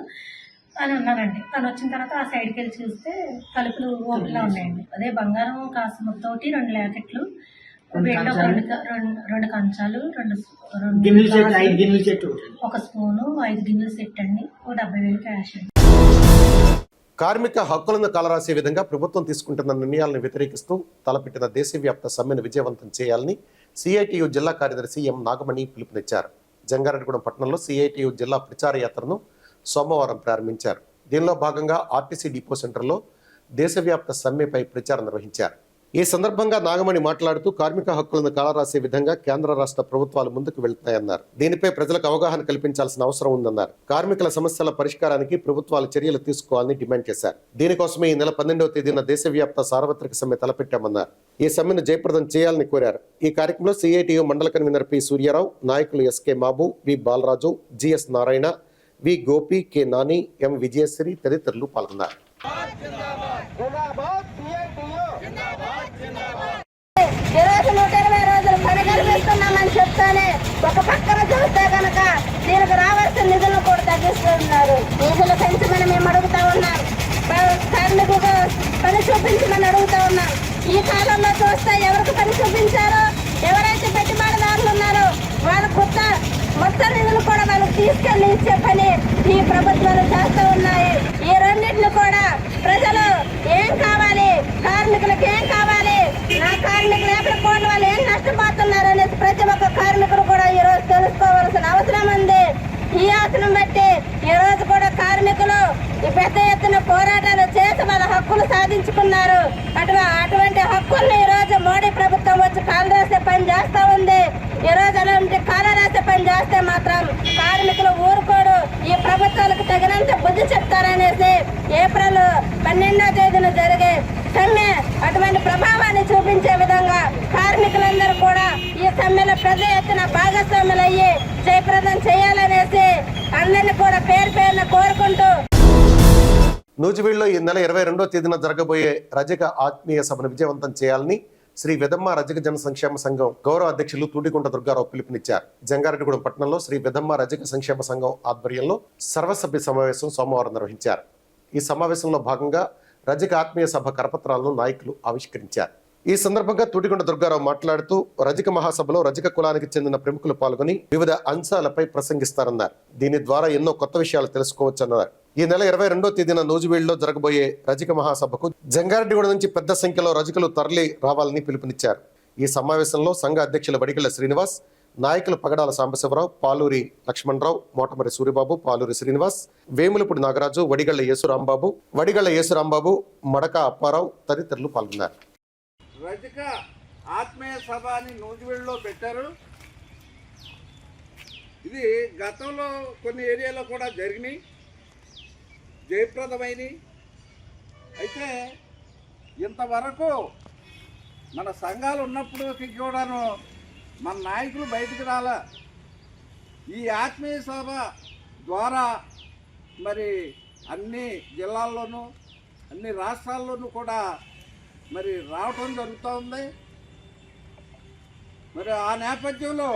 అని అన్నానండి. తను వచ్చిన తర్వాత ఆ సైడ్కి వెళ్ళి చూస్తే తలుపులు ఓపెన్లో ఉన్నాయండి. అదే బంగారం కాసు మొత్తోటి 2 లాకెట్లు, 2 కంచాలు, 1 స్పూను, 5 గిన్నెల సెట్ అండి, 70,000 క్యాష్ అండి. కార్మిక హక్కులను కాలరాసే విధంగా ప్రభుత్వం తీసుకుంటున్న నిర్ణయాలను వ్యతిరేకిస్తూ తలపెట్టిన దేశవ్యాప్త సమ్మెను విజయవంతం చేయాలని సిఐటియు జిల్లా కార్యదర్శి ఎం నాగమణి పిలుపునిచ్చారు. జంగారెడ్డిగూడెం పట్టణంలో సిఐటియు జిల్లా ప్రచార యాత్రను సోమవారం ప్రారంభించారు. దీనిలో భాగంగా ఆర్టీసీ డిపో సెంటర్లో దేశవ్యాప్త సమ్మెపై ప్రచారం నిర్వహించారు. ఈ సందర్భంగా నాగమణి మాట్లాడుతూ కార్మిక హక్కులను కాలరాసే విధంగా కేంద్ర రాష్ట్ర ప్రభుత్వాలు ముందుకు వెళ్తున్నాయన్నారు. దీనిపై ప్రజలకు అవగాహన కల్పించాల్సిన అవసరం ఉందన్నారు. కార్మికుల సమస్యల పరిష్కారానికి ప్రభుత్వాలు చర్యలు తీసుకోవాలని డిమాండ్ చేశారు. దీనికోసమే ఈ నెల 12వ తేదీన దేశవ్యాప్త సార్వత్రిక సమ్మె తలపెట్టామన్నారు. ఈ సమ్మెను జయప్రదం చేయాలని కోరారు. ఈ కార్యక్రమంలో సిఐటియు మండల కన్వీనర్ పి సూర్యారావు, నాయకులు ఎస్కే మాబు, వి బాలరాజు, జిఎస్ నారాయణ, వి గోపి, కె నాని, ఎం విజయశ్రీ తదితరులు పాల్గొన్నారు. ఈరోజు 120 రోజులు పని కల్పిస్తున్నామని చెప్తానే ఒక పక్కన చూస్తే కనుక దీనికి రావాల్సిన నిధులను కూడా తగ్గిస్తున్నారు. నిధులు పెంచమని మేము అడుగుతా ఉన్నాం. కార్మికులకు పని చూపించమని అడుగుతా ఉన్నాం. ఈ కాలంలో చూస్తే ఎవరికి పని చూపించారో, ఎవరైతే పెట్టుబడిదారులు ఉన్నారో వాళ్ళు మొత్తం నిధులు కూడా వాళ్ళకి తీసుకెళ్లి ఇచ్చే పని ఈ ప్రభుత్వాలు చేస్తూ ఉన్నాయి. ఈ రెండింటిని కూడా ప్రజలు ఏం కావాలి, కార్మికులకు ఏం కావాలి, నా కార్మికులు ఎక్కడ పోయిన వాళ్ళు ఏం నష్టపోతున్నారు అనేది ప్రతి ఒక్క కార్మికులు కూడా ఈ రోజు తెలుసుకోవాల్సిన అవసరం ఉంది. ఈ ఆశను బట్టి ఈ రోజు కూడా కార్మికులు ఈ పెద్ద ఎత్తున పోరాటాలు చేసి వాళ్ళ హక్కులు సాధించుకున్నారు. అటువంటి హక్కుల్ని ఈ రోజు మోడీ ప్రభుత్వం వచ్చి కాలరాసే పని చేస్తా ఉంది. ఈ రోజు అలాంటి కాలరాసే పని చేస్తే మాత్రం కార్మికులు ఊరుకోడు. ఈ ప్రభుత్వాలకు తగినంత బుద్ధి చెప్తారనేసి ఏప్రిల్ 12వ తేదీన జరిగే సమ్మె అటువంటి ప్రభావాన్ని చూపి కల్పించే విధంగా కార్మికులందరూ కూడా ఈ సమ్మెలో పెద్ద ఎత్తున భాగస్వాములయ్యి జయప్రదం చేయాలనేసి అందరినీ కూడా పేరు పేరున కోరుకుంటూ నూజివీడులో ఈ నెల 22వ తేదీన జరగబోయే రజక ఆత్మీయ సభను విజయవంతం చేయాలని శ్రీ వెదమ్మ రజక జన సంక్షేమ సంఘం గౌరవ అధ్యక్షులు తూటిగుంట దుర్గారావు పిలుపునిచ్చారు. జంగారెడ్డిగూడెం పట్టణంలో శ్రీ వెదమ్మ రజక సంక్షేమ సంఘం ఆధ్వర్యంలో సర్వసభ్య సమావేశం సోమవారం నిర్వహించారు. ఈ సమావేశంలో భాగంగా రజక ఆత్మీయ సభ కరపత్రాలను నాయకులు ఆవిష్కరించారు. ఈ సందర్భంగా తూటిగుంట దుర్గారావు మాట్లాడుతూ రజక మహాసభలో రజక కులానికి చెందిన ప్రముఖులు పాల్గొని వివిధ అంశాలపై ప్రసంగిస్తారన్నారు. దీని ద్వారా ఎన్నో కొత్త విషయాలు తెలుసుకోవచ్చన్నారు. ఈ నెల 22వ తేదీన నూజివీడులో జరగబోయే రజక మహాసభకు జంగారెడ్డిగూడెం నుంచి పెద్ద సంఖ్యలో రజకులు తరలి రావాలని పిలుపునిచ్చారు. ఈ సమావేశంలో సంఘ అధ్యక్షులు వడిగళ్ల శ్రీనివాస్, నాయకులు పగడాల సాంబశివరావు, పాలూరి లక్ష్మణరావు, మోటమరి సూరిబాబు, పాలూరి శ్రీనివాస్, వేములపూడి నాగరాజు, వడిగళ్ల యేసురాంబాబు, మడక అప్పారావు తదితరులు పాల్గొన్నారు. రజక ఆత్మీయ సభ అని నూజివీడులో పెట్టారు. ఇది గతంలో కొన్ని ఏరియాలో కూడా జరిగినాయి, జయప్రదమైనవి. అయితే ఇంతవరకు మన సంఘాలు ఉన్నప్పుడు కూడాను మన నాయకులు బయటికి రాలా. ఈ ఆత్మీయ సభ ద్వారా మరి అన్ని జిల్లాల్లోనూ అన్ని రాష్ట్రాల్లోనూ కూడా మరి రావటం జరుగుతూ ఉంది. మరి ఆ నేపథ్యంలో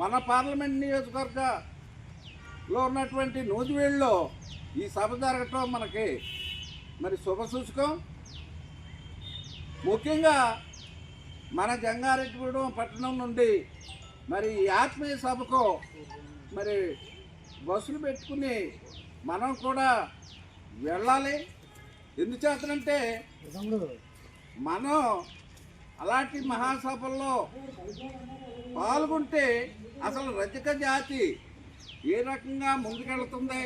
మన పార్లమెంట్ నియోజకవర్గంలో ఉన్నటువంటి నూజివీడులో ఈ సభ జరగటం మనకి మరి శుభసూచకం. ముఖ్యంగా మన జంగారెడ్డిగూడెం పట్టణం నుండి మరి ఈ ఆత్మీయ సభకు మరి బస్సులు పెట్టుకుని మనం కూడా వెళ్ళాలి. ఎందుచేతనంటే మనం అలాంటి మహాసభల్లో పాల్గొంటే అసలు రజక జాతి ఏ రకంగా ముందుకెళ్తుంది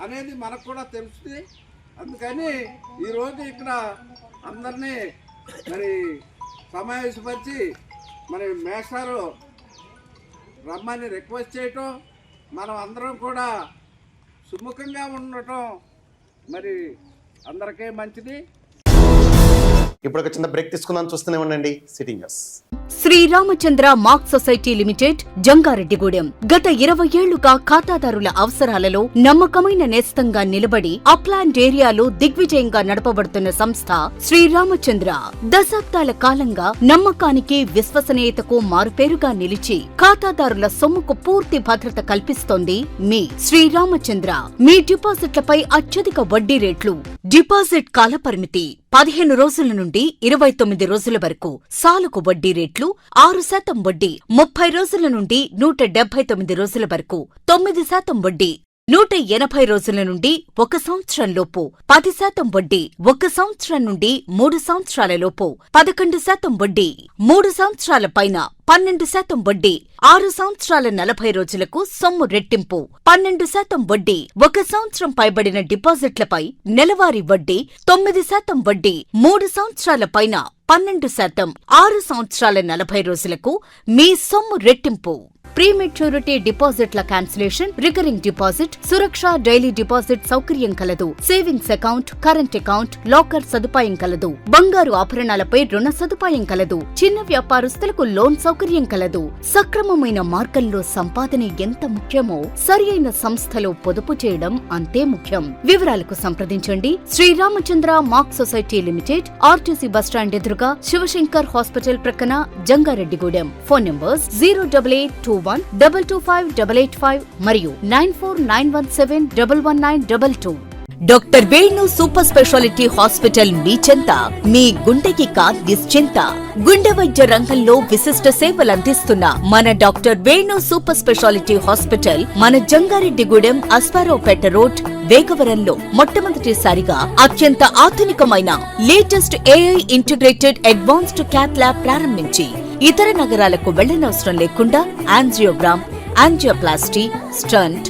అనేది మనకు కూడా తెలుస్తుంది. అందుకని ఈరోజు ఇక్కడ అందరినీ మరి సమావేశపరిచి మరి మేస్టారు రమ్మని రిక్వెస్ట్ చేయటం, మనం అందరం కూడా సుముఖంగా ఉండటం మరి అందరికీ మంచిది. ఇప్పుడు ఒక చిన్న బ్రేక్ తీసుకుందాం, చూస్తూనే ఉండండి city news. Sriramachandra mark society limited Jangareddygudem గత 20 ఏళ్లుగా ఖాతాదారుల అవసరాలలో నమ్మకమైన నేస్తంగా నిలబడి అప్లాండ్ ఏరియాలో దిగ్విజయంగా నడపబడుతున్న సంస్థ శ్రీరామచంద్ర. దశాబ్దాల కాలంగా నమ్మకానికి విశ్వసనీయతకు మారుపేరుగా నిలిచి ఖాతాదారుల సొమ్ముకు పూర్తి భద్రత కల్పిస్తోంది మీ శ్రీరామచంద్ర. మీ డిపాజిట్లపై అత్యధిక వడ్డీ రేట్లు, డిపాజిట్ కాలపరిమితి 15 రోజుల నుండి 29 రోజుల వరకు, సాలుకు వడ్డీ రేట్లు 6% వడ్డీ 30 రోజుల నుండి 179 రోజుల వరకు, 9% వడ్డీ 180 రోజుల నుండి 1 సంవత్సరం లోపు, 10% వడ్డీ 1 సంవత్సరం నుండి 3 సంవత్సరాల లోపు, 11% వడ్డీ 3 సంవత్సరాల పైన, 12% వడ్డీ 6 సంవత్సరాల 40 రోజులకు సొమ్ము రెట్టింపు, 12% వడ్డీ 1 సంవత్సరం పైబడిన డిపాజిట్లపై నెలవారీ వడ్డీ, 9% వడ్డీ 3 సంవత్సరాల పైన, 12% 6 సంవత్సరాల 40 రోజులకు మీ సొమ్ము రెట్టింపు. ప్రీమెచ్యూరిటీ డిపాజిట్ల క్యాన్సిలేషన్, రికరింగ్ డిపాజిట్, సురక్ష డైలీ డిపాజిట్ సౌకర్యం కలదు. Savings account, current account, locker సదుపాయం కలదు. బంగారు ఆభరణాలపై రుణ సదుపాయం కలదు. చిన్న వ్యాపారస్తులకు లోన్ సౌకర్యం కలదు. సక్రమమైన మార్గంలో సంపాదన ఎంత ముఖ్యమో సరియైన సంస్థలో పొదుపు చేయడం అంతే ముఖ్యం. వివరాలకు సంప్రదించండి. Sriramachandra mark society limited, RTC bus stand ఎదురుగా, శివశంకర్ హాస్పిటల్ ప్రక్కన, జంగారెడ్డిగూడెం. ఫోన్ నంబర్స్ 08821225885 మరియు 9491711922. Doctor Venu super speciality hospital మీ చెంత. మీ గుండెకి నిశ్చింత. గుండె వైద్య రంగంలో విశిష్ట సేవలందిస్తున్న మన doctor Venu super speciality hospital మన జంగారెడ్డిగూడెం, అశ్వారావుపేట రోడ్, వేగవరంలో మొట్టమొదటిసారిగా అత్యంత ఆధునికమైన latest AI integrated advanced cath lab ప్రారంభించి ఇతర నగరాలకు వెళ్లనవసరం లేకుండా angiogram, angioplasty, stent,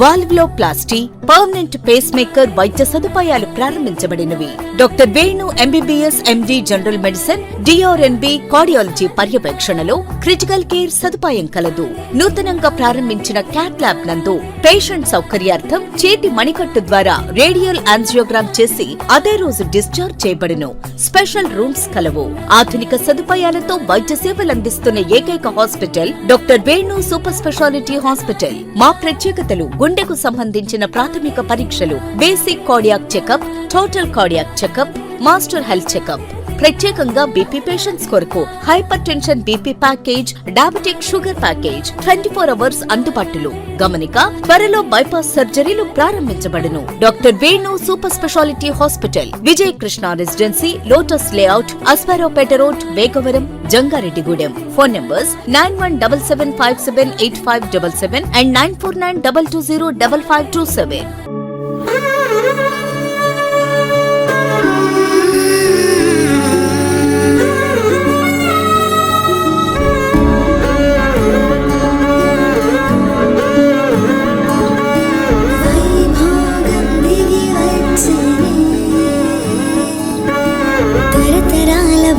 valvuloplasty, permanent pacemaker వైద్య సదుపాయాలు ప్రారంభించబడినవి. Doctor Venu MBBS MD general medicine DRNB cardiology పర్యవేక్షణలో క్రిటికల్ కేర్ సదుపాయం కలదు. నూతనంగా ప్రారంభించిన క్యాట్ ల్యాబ్ నందు పేషెంట్ సౌకర్యార్థం చేతి మణికట్టు ద్వారా రేడియల్ యాంజియోగ్రామ్ చేసి అదే రోజు డిశ్చార్జ్ చేయబడును. స్పెషల్ రూమ్స్ కలవు. ఆధునిక సదుపాయాలతో వైద్య సేవలందిస్తున్న ఏకైక hospital doctor Venu super speciality hospital. మా ప్రత్యేకతలు: గుండెకు సంబంధించిన ప్రాథమిక పరీక్షలు, basic cardiac checkup, total cardiac checkup, master health checkup. ప్రత్యేకంగా బీపీ పేషెంట్స్ కొరకు hypertension BP package, diabetic sugar package 24 hours అందుబాటులో. గమనిక: త్వరలో బైపాస్ సర్జరీలు ప్రారంభించబడును. Doctor Venu super speciality hospital, Vijaya Krishna residency, lotus layout, Aswaraopeta road, Vegavaram, Jangareddygudem. Phone numbers 9177578577 and 9492205527.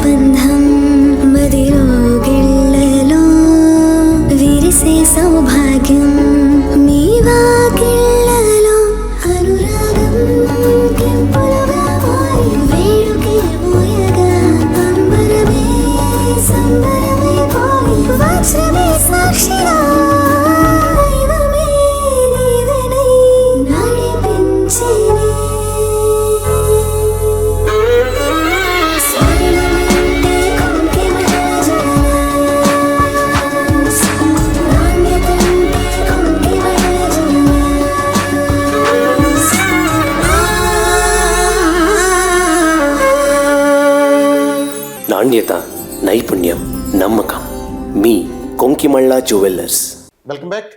బంధం మదిలో గిళ్ళలో విరిసే సౌభాగ్యం మీ వాకిళ్ళలో అనురాగం కెంపులుగా మారి వేడుకే మోయగా అంబరమే సంబరమై పోయి వజ్రమే సాక్షిగా దైవమే నీవెనై నడిపించేనే. నాణ్యత, నైపుణ్యం, నమ్మకం. మీ Konkimalla jewellers. Welcome back.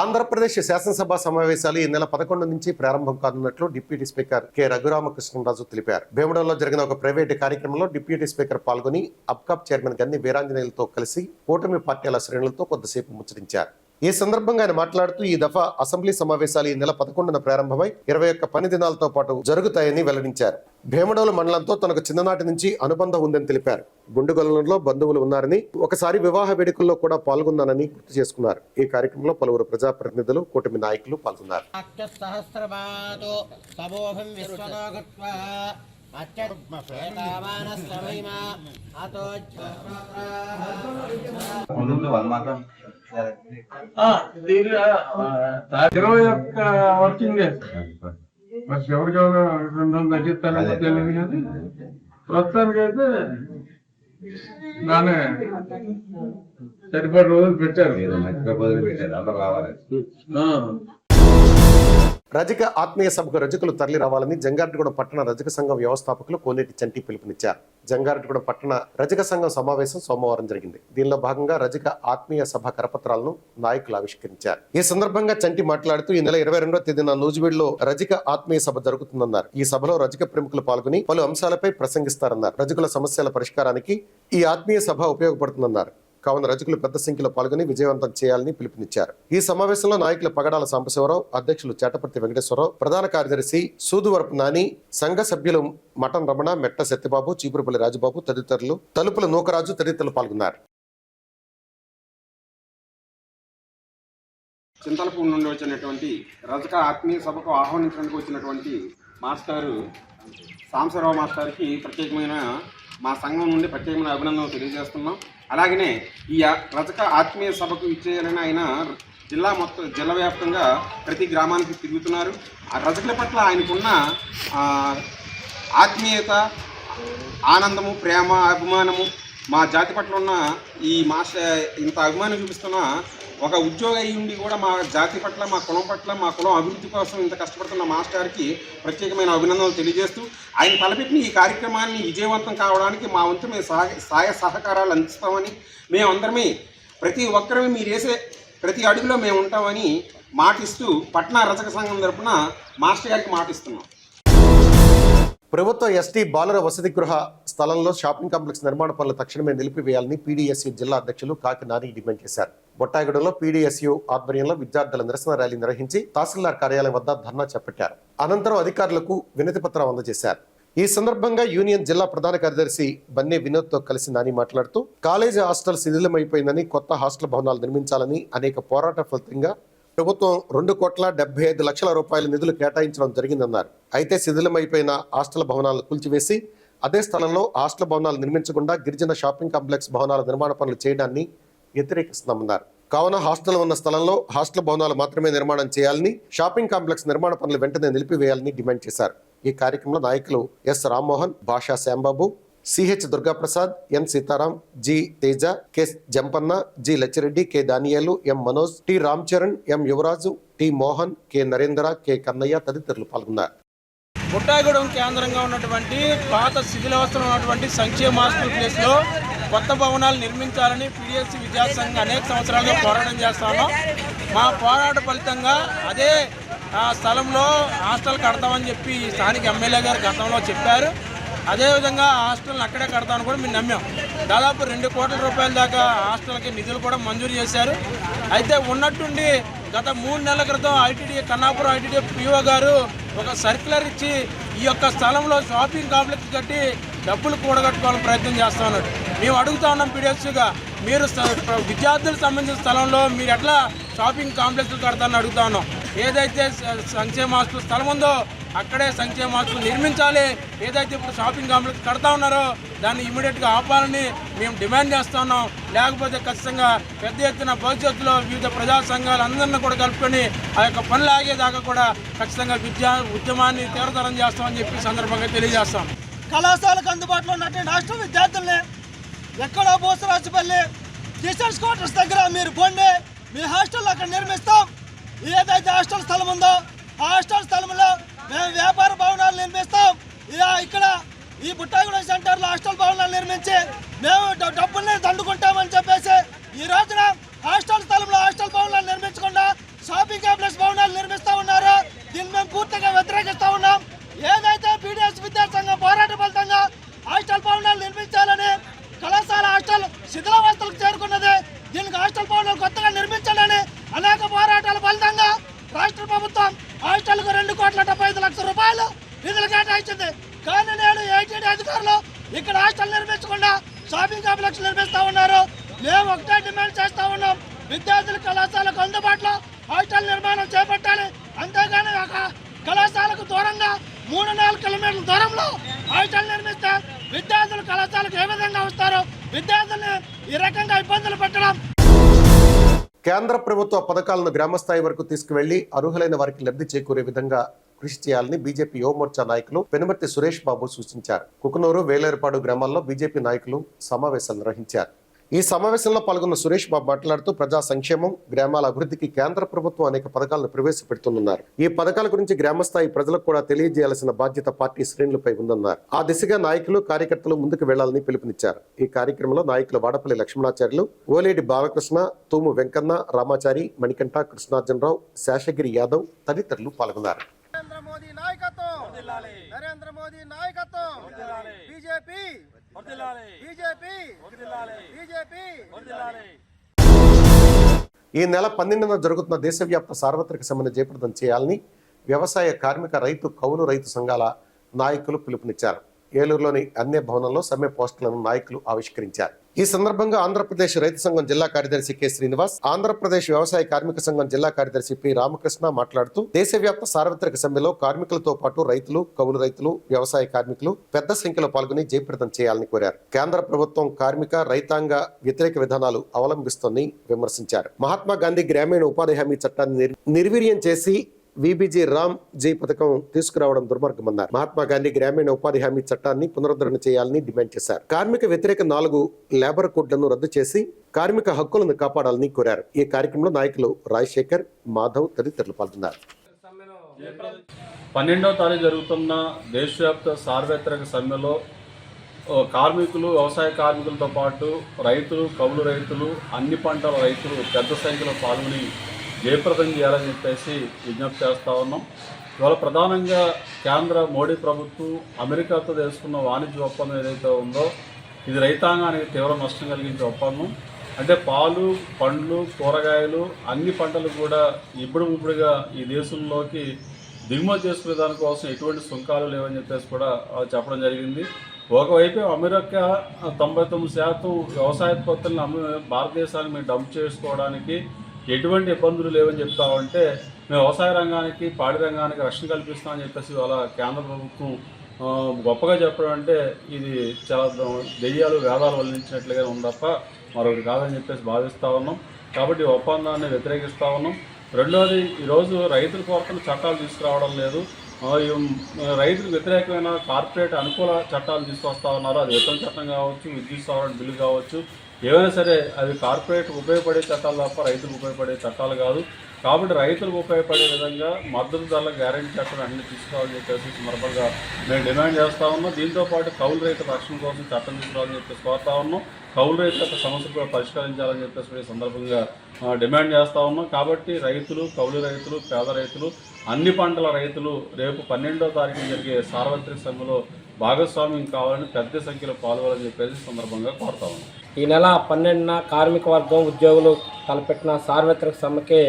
Andhra Pradesh శాసనసభ సమావేశాలు ఈ నెల 11 నుంచి ప్రారంభం కానున్నట్లు డిప్యూటీ స్పీకర్ కె రఘురామకృష్ణరాజు తెలిపారు. భీమడోలో జరిగిన ఒక ప్రైవేటు కార్యక్రమంలో డిప్యూటీ స్పీకర్ పాల్గొని అబ్కాప్ చైర్మన్ గన్ని వీరాంజనేయులతో కలిసి కూటమి పార్టీల శ్రేణులతో కొద్దిసేపు ముచ్చటించారు. ఈ సందర్భంగా ఆయన మాట్లాడుతూ ఈ దఫా అసెంబ్లీ సమావేశాలు ఈ నెల 11న ప్రారంభమై 21 పని దినాలతో పాటు జరుగుతాయని వెల్లడించారు. భీమడోలు మండలంతో తనకు చిన్ననాటి నుంచి అనుబంధం ఉందని తెలిపారు. గుండుగొల్లంలో బంధువులు ఉన్నారని, ఒకసారి వివాహ వేడుకల్లో కూడా పాల్గొన్నానని గుర్తు చేసుకున్నారు. ఈ కార్యక్రమంలో పలువురు ప్రజాప్రతినిధులు, కూటమి నాయకులు పాల్గొన్నారు. వర్కింగ్ డేస్ మరి ఎవరికెవరు 200 తగ్గిస్తారో తెలియదు కానీ ప్రస్తుతానికి అయితే బాగానే సరిపడి రోజులు పెట్టారు. రజక ఆత్మీయ సభకు రజకులు తరలి రావాలని జంగారెడ్డిగూడెం పట్టణ రజక సంఘం వ్యవస్థాపకులు కోనేటి చంటి పిలుపునిచ్చారు. జంగారెడ్డిగూడెం పట్టణ రజక సంఘం సమావేశం సోమవారం జరిగింది. దీనిలో భాగంగా రజక ఆత్మీయ సభ కరపత్రాలను నాయకులు ఆవిష్కరించారు. ఈ సందర్భంగా చంటి మాట్లాడుతూ ఈ నెల 22వ తేదీన నూజివీడులో రజక ఆత్మీయ సభ జరుగుతుందన్నారు. ఈ సభలో రజక ప్రముఖులు పాల్గొని పలు అంశాలపై ప్రసంగిస్తారన్నారు. రజకుల సమస్యల పరిష్కారానికి ఈ ఆత్మీయ సభ ఉపయోగపడుతుందన్నారు. కావున రజకులు పెద్ద సంఖ్యలో పాల్గొని విజయవంతం చేయాలని పిలుపునిచ్చారు. ఈ సమావేశంలో నాయకులు పగడాల సాంబశివరావు, అధ్యక్షులు చేటపర్తి వెంకటేశ్వరరావు, ప్రధాన కార్యదర్శి సూదువరపు నాని, సంఘ సభ్యులు మటన్ రమణ, మెట్ట సత్యబాబు, చీపురుపల్లి రాజబాబు తదితరులు, తలుపుల నూకరాజు తదితరులు పాల్గొన్నారు. చింతలపూడి నుండి వచ్చినటువంటి రజక ఆత్మీయ సభకు ఆహ్వానించడానికి వచ్చినటువంటి మాస్టారు సాంబశివరావు మాస్టర్కి ప్రత్యేకమైన మా సంఘం నుండి ప్రత్యేకమైన అభినందనలు తెలియజేస్తున్నాం. అలాగనే ఈ రజక ఆత్మీయ సభకు ఇచ్చేయాలని ఆయన జిల్లా వ్యాప్తంగా ప్రతి గ్రామానికి తిరుగుతున్నారు. ఆ రజకుల పట్ల ఆయనకున్న ఆత్మీయత, ఆనందము, ప్రేమ, అభిమానము, మా జాతి పట్ల ఉన్న ఈ మాస్టర్ ఇంత అభిమానం చూపిస్తున్న ఒక ఉద్యోగ అయ్యి ఉండి కూడా మా జాతి పట్ల, మా కులం పట్ల, మా కులం అభివృద్ధి కోసం ఇంత కష్టపడుతున్న మాస్టర్కి ప్రత్యేకమైన అభినందనలు తెలియజేస్తూ ఆయన తలపెట్టిన ఈ కార్యక్రమాన్ని విజయవంతం కావడానికి మా వంతు మేము సహాయ సహకారాలు అందిస్తామని, మేమందరమే ప్రతి ఒక్కరమే మీరు వేసే ప్రతి అడుగులో మేము ఉంటామని మాటిస్తూ పట్నా రజక సంఘం తరపున మాస్టర్ గారికి మాటిస్తున్నాం. ప్రభుత్వ ఎస్టీ బాలుర వసతి గృహ స్థలంలో షాపింగ్ కాంప్లెక్స్ నిర్మాణ పనులు తక్షణమే నిలిపివేయాలని పీడీఎస్యూ జిల్లా అధ్యక్షులు కాకి నాని డిమాండ్ చేశారు. బొట్టాయిగూడలో పీడీఎస్యూ ఆధ్వర్యంలో విద్యార్థుల నిరసన ర్యాలీ నిర్వహించి తహసీల్దార్ కార్యాలయం వద్ద ధర్నా చేపట్టారు. అనంతరం అధికారులకు వినతి పత్రం అందజేశారు. ఈ సందర్భంగా యూనియన్ జిల్లా ప్రధాన కార్యదర్శి బన్నే వినోద్తో కలిసి నాని మాట్లాడుతూ కాలేజీ హాస్టల్ శిథిలమైపోయిందని, కొత్త హాస్టల్ భవనాలు నిర్మించాలని అనేక పోరాట ఫలితంగా ప్రభుత్వం 2,75,00,000 రూపాయల నిధులు కేటాయించడం జరిగిందన్నారు. అయితే శిథిలమైపోయిన హాస్టల్ భవనాలను కూల్చివేసి అదే స్థలంలో హాస్టల్ భవనాలు నిర్మించకుండా గిరిజన షాపింగ్ కాంప్లెక్స్ భవనాల నిర్మాణ పనులు చేయడాన్ని వ్యతిరేకిస్తున్నామన్నారు. కావున హాస్టల్ ఉన్న స్థలంలో హాస్టల్ భవనాలు మాత్రమే నిర్మాణం చేయాలని, షాపింగ్ కాంప్లెక్స్ నిర్మాణ పనులు వెంటనే నిలిపివేయాలని డిమాండ్ చేశారు. ఈ కార్యక్రమంలో నాయకులు S Rammohan, Basha Shyambabu, CH Durgaprasad, N Sitaram, G Teja, K Jampanna, G Lachireddy, K Daniyalu, M Manoj, T Ram Charan, M Yuvaraju, T Mohan, K Narendra, K Kannaiah తదితరులు పాల్గొన్నారు. బుట్టాయిగూడెం కేంద్రంగా ఉన్నటువంటి పాత శిథిలావస్థలో ఉన్నటువంటి సంక్షేమ హాస్టల్ ప్లేస్లో కొత్త భవనాలు నిర్మించాలని పీడీఎస్సీ విద్యాసంఘం అనేక సంవత్సరాలుగా పోరాటం చేస్తా ఉన్నాం. మా పోరాట ఫలితంగా అదే స్థలంలో హాస్టల్ కడతామని చెప్పి స్థానిక ఎమ్మెల్యే గారు గతంలో చెప్పారు. అదేవిధంగా హాస్టల్ని అక్కడే కడతామని కూడా మేము నమ్మాం. దాదాపు 2 కోట్ల రూపాయల దాకా హాస్టల్కి నిధులు కూడా మంజూరు చేశారు. అయితే ఉన్నట్టుండి గత 3 నెలల క్రితం ఐటీడీ కన్నాపురం ఐటీడీ పిఓ గారు ఒక సర్క్యులర్ ఇచ్చి ఈ యొక్క స్థలంలో షాపింగ్ కాంప్లెక్స్ కట్టి డబ్బులు కూడగట్టుకోవాలని ప్రయత్నం చేస్తూ ఉన్నాడు. మేము అడుగుతా ఉన్నాం పీడీఎస్సీగా, మీరు విద్యార్థులకు సంబంధించిన స్థలంలో మీరు ఎట్లా షాపింగ్ కాంప్లెక్స్లు కడతారని అడుగుతా ఉన్నాం. ఏదైతే సంక్షేమ హాస్టల్ స్థలం ఉందో అక్కడే సంక్షేమ హాస్టల్ నిర్మించాలి. ఏదైతే ఇప్పుడు షాపింగ్ కాంప్లెక్స్ కడతా ఉన్నారో దాన్ని ఇమీడియట్గా ఆపాలని మేము డిమాండ్ చేస్తూ ఉన్నాం. లేకపోతే ఖచ్చితంగా పెద్ద ఎత్తున భవిష్యత్తులో వివిధ ప్రజా సంఘాలు అందరినీ కూడా కలుపుకొని ఆ యొక్క పనులు ఆగేదాకా కూడా ఖచ్చితంగా ఉద్యమాన్ని తీవ్రతరం చేస్తామని చెప్పి సందర్భంగా తెలియజేస్తాం. కళాశాలకు అందుబాటులో ఉన్నటువంటి హాస్టల్ విద్యార్థుల్ని ఎక్కడో బోసరాజుపల్లి టీచర్స్ క్వార్టర్స్ దగ్గర మీరు పోండి, మీ హాస్టల్ అక్కడ నిర్మిస్తాం. ఏదైతే హాస్టల్ స్థలం ఉందో ఆ హాస్టల్ స్థలంలో మేము వ్యాపార భవనాలు నిర్మిస్తాం. ఇక్కడ ఈ బుట్టాయిగూడెం సెంటర్లో హాస్టల్ భవనాలు నిర్మించి మేము డబ్బుల్ని దండుకుంటామని చెప్పేసి ఈ రోజున హాస్టల్ స్థలంలో హాస్టల్ భవనాలు నిర్మించకుండా షాపింగ్ కాంప్లెక్స్ భవనాలు నిర్మిస్తూ ఉన్నారు. దీన్ని మేము పూర్తిగా వ్యతిరేకిస్తూ ఉన్నాం. ఏదైతే పీడీఎస్ విద్యాసంఘం పోరాట ఫలితంగా హాస్టల్ భవనాలు నిర్మించాలని, కళాశాల హాస్టల్ శిథిలావస్థలకు చేరుకున్నది, దీనికి హాస్టల్ భవనాలు కొత్తగా నిర్మించాలని అనేక పోరాటాల ఫలితంగా రాష్ట్ర ప్రభుత్వం హాస్టల్కు 2,75,00,000 రూపాయలు నిధులు కేటాయించింది. కానీ నేడు ఐటీడీ అధికారులు ఇక్కడ హాస్టల్ నిర్మించకుండా షాపింగ్ కాంప్లెక్స్ నిర్మిస్తూ ఉన్నారు. మేము ఒకటే డిమాండ్ చేస్తూ ఉన్నాం, విద్యార్థుల కళాశాలకు అందుబాటులో హాస్టల్ నిర్మాణం చేపట్టాలి. అంతేగాని కళాశాలకు దూరంగా 3-4 కిలోమీటర్ల దూరంలో హాస్టల్ నిర్మిస్తే విద్యార్థులు కళాశాలకు ఏ విధంగా వస్తారో, విద్యార్థుల్ని ఈ రకంగా ఇబ్బందులు పెట్టడం. కేంద్ర ప్రభుత్వ పథకాలను గ్రామస్థాయి వరకు తీసుకువెళ్లి అర్హులైన వారికి లబ్ధి చేకూరే విధంగా కృషి చేయాలని బీజేపీ యువమోర్చా నాయకులు పెనుమర్తి సురేష్ బాబు సూచించారు. కుకునూరు, వేలేరుపాడు గ్రామాల్లో బీజేపీ నాయకులు సమావేశాలు నిర్వహించారు. ఈ సమావేశంలో పాల్గొన్న సురేష్ బాబు మాట్లాడుతూ ప్రజా సంక్షేమం, గ్రామాల అభివృద్ధికి కేంద్ర ప్రభుత్వం అనేక పథకాలను ప్రవేశపెడుతున్నారు. ఈ పథకాల గురించి గ్రామస్థాయి ప్రజలకు కూడా తెలియజేయాల్సిన బాధ్యత పార్టీ శ్రేణులపై ఉందన్నారు. ఆ దిశగా నాయకులు, కార్యకర్తలు ముందుకు వెళ్లాలని పిలుపునిచ్చారు. ఈ కార్యక్రమంలో నాయకులు వాడపల్లి లక్ష్మణాచార్యులు, ఓలేడి బాలకృష్ణ, తూము వెంకన్న, రామాచారి, మణికంఠ, కృష్ణార్జునరావు, శేషగిరి యాదవ్ తదితరులు పాల్గొన్నారు. నరేంద్ర మోదీ నాయకత్వం, నరేంద్ర మోదీ నాయకత్వం, బీజేపీ బీజేపీ బీజేపీ. ఈ నెల 12న జరుగుతున్న దేశవ్యాప్త సార్వత్రిక సమ్మెను జయప్రదం చేయాలని వ్యవసాయ, కార్మిక, రైతు, కౌలు రైతు సంఘాల నాయకులు పిలుపునిచ్చారు. ఏలూరులోని అన్య భవనంలో సమ్మె పోస్టులను నాయకులు ఆవిష్కరించారు. ఈ సందర్భంగా ఆంధ్రప్రదేశ్ రైతు సంఘం జిల్లా కార్యదర్శి కె శ్రీనివాస్, ఆంధ్రప్రదేశ్ వ్యవసాయ కార్మిక సంఘం జిల్లా కార్యదర్శి పి రామకృష్ణ మాట్లాడుతూ దేశవ్యాప్త సార్వత్రిక సమ్మెలో కార్మికులతో పాటు రైతులు, కౌలు రైతులు, వ్యవసాయ కార్మికులు పెద్ద సంఖ్యలో పాల్గొని జయప్రదం చేయాలని కోరారు. కేంద్ర ప్రభుత్వం కార్మిక, రైతాంగ వ్యతిరేక విధానాలు అవలంబిస్తోందని విమర్శించారు. మహాత్మా గాంధీ గ్రామీణ ఉపాధి హామీ చట్టాన్ని నిర్వీర్యం చేసి విబిజి రామ్ జీ పథకం తీసుకురావడం దుర్మార్గమన్నారు. మహాత్మా గాంధీ గ్రామీణ ఉపాధి హామీ చట్టాన్ని పునరుద్ధరణ చేయాలని డిమాండ్ చేశారు. కార్మిక వ్యతిరేక 4 లేబర్ కోడ్లను రద్దు చేసి కార్మిక హక్కులను కాపాడాలని కోరారు. ఈ కార్యక్రమంలో నాయకులు రాజశేఖర్, మాధవ్ తదితరులు పాల్గొన్నారు. 12వ తారీఖు జరుగుతున్న దేశవ్యాప్త సార్వత్రిక సమ్మెలో కార్మికులు, వ్యవసాయ కార్మికులతో పాటు రైతులు, కౌలు రైతులు, అన్ని పంటల రైతులు పెద్ద సంఖ్యలో పాల్గొని జయప్రదం చేయాలని చెప్పేసి విజ్ఞప్తి చేస్తూ ఉన్నాం. ఇవాళ ప్రధానంగా కేంద్ర మోడీ ప్రభుత్వం అమెరికాతో చేసుకున్న వాణిజ్య ఒప్పందం ఏదైతే ఉందో ఇది రైతాంగానికి తీవ్ర నష్టం కలిగించే ఒప్పందం. అంటే పాలు, పండ్లు, కూరగాయలు అన్ని పంటలు కూడా ఇప్పుడుగా ఈ దేశంలోకి దిగుమతి చేసుకునే దానికోసం ఎటువంటి సుంకాలు లేవని చెప్పేసి కూడా చెప్పడం జరిగింది. ఒకవైపు అమెరికా 99% వ్యవసాయోత్పత్తులను భారతదేశానికి మేము డంప్ చేసుకోవడానికి ఎటువంటి ఇబ్బందులు లేవని చెప్తామంటే మేము వ్యవసాయ రంగానికి, పాడి రంగానికి రక్షణ కల్పిస్తామని చెప్పేసి ఇవాళ కేంద్ర ప్రభుత్వం గొప్పగా చెప్పడం అంటే ఇది చాలా దెయ్యాలు వేదాలు వల్లించినట్లుగా ఉంది తప్ప మరొకటి కాదని చెప్పేసి భావిస్తూ ఉన్నాం. కాబట్టి ఒప్పందాన్ని వ్యతిరేకిస్తూ ఉన్నాం. రెండవది, ఈరోజు రైతుల కొరతను చట్టాలు తీసుకురావడం లేదు. రైతులకు వ్యతిరేకమైన కార్పొరేట్ అనుకూల చట్టాలు తీసుకొస్తా ఉన్నారు. అది వేతన చట్టం కావచ్చు, విద్యుత్ సవరణ బిల్లు కావచ్చు, ఏవైనా సరే అవి కార్పొరేట్ ఉపయోగపడే చట్టాలు తప్ప రైతులకు ఉపయోగపడే చట్టాలు కాదు. కాబట్టి రైతులకు ఉపయోగపడే విధంగా మద్దతు ధరల గ్యారెంటీ చట్టం అన్ని తీసుకోవాలని చెప్పేసి సందర్భంగా మేము డిమాండ్ చేస్తూ ఉన్నాం. దీంతోపాటు కౌలు రైతుల రక్షణ కోసం చట్టం తీసుకోవాలని చెప్పేసి కోరుతా ఉన్నాం. కౌలు రైతుల యొక్క సమస్యలు కూడా పరిష్కరించాలని చెప్పేసి ఈ సందర్భంగా డిమాండ్ చేస్తూ ఉన్నాం. కాబట్టి రైతులు, కౌలు రైతులు, పేద రైతులు, అన్ని పంటల రైతులు రేపు 12వ తారీఖున జరిగే సార్వత్రిక సమ్మెలో భాగస్వామ్యం కావాలని పెద్ద సంఖ్యలో పాల్గొనాలని చెప్పేసి సందర్భంగా కోరుతా ఉన్నాం. ఈ నెల 12న కార్మిక వర్గం ఉద్యోగులు తలపెట్టిన సార్వత్రిక సమ్మెకి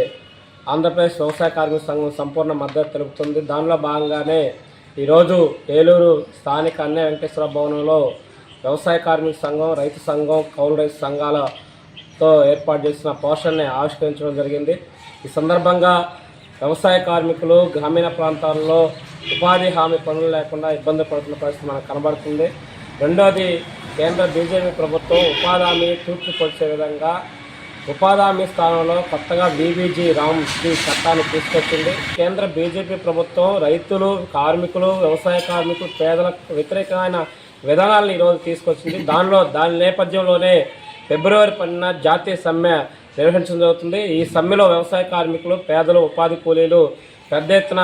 ఆంధ్రప్రదేశ్ వ్యవసాయ కార్మిక సంఘం సంపూర్ణ మద్దతు తెలుపుతుంది. దానిలో భాగంగానే ఈరోజు ఏలూరు స్థానిక అన్నే వెంకటేశ్వర భవనంలో వ్యవసాయ కార్మిక సంఘం, రైతు సంఘం, కౌలు రైతు సంఘాలతో ఏర్పాటు చేసిన పోస్టర్ని ఆవిష్కరించడం జరిగింది. ఈ సందర్భంగా వ్యవసాయ కార్మికులు గ్రామీణ ప్రాంతాల్లో ఉపాధి హామీ పనులు లేకుండా ఇబ్బంది పడుతున్న పరిస్థితి మనకు కనబడుతుంది. రెండోది, కేంద్ర బీజేపీ ప్రభుత్వం ఉపాధి హామీ తూర్పు పొడిచే విధంగా ఉపాధి హామీ స్థానంలో కొత్తగా బీబీజీ రామ్జీ చట్టాన్ని తీసుకొచ్చింది. కేంద్ర బీజేపీ ప్రభుత్వం రైతులు, కార్మికులు, వ్యవసాయ కార్మికులు, పేదలకు వ్యతిరేకమైన విధానాలను ఈరోజు తీసుకొచ్చింది. దాని నేపథ్యంలోనే ఫిబ్రవరి 10న జాతీయ సమ్మె నిర్వహించడం జరుగుతుంది. ఈ సమ్మెలో వ్యవసాయ కార్మికులు, పేదలు, ఉపాధి కూలీలు పెద్ద ఎత్తున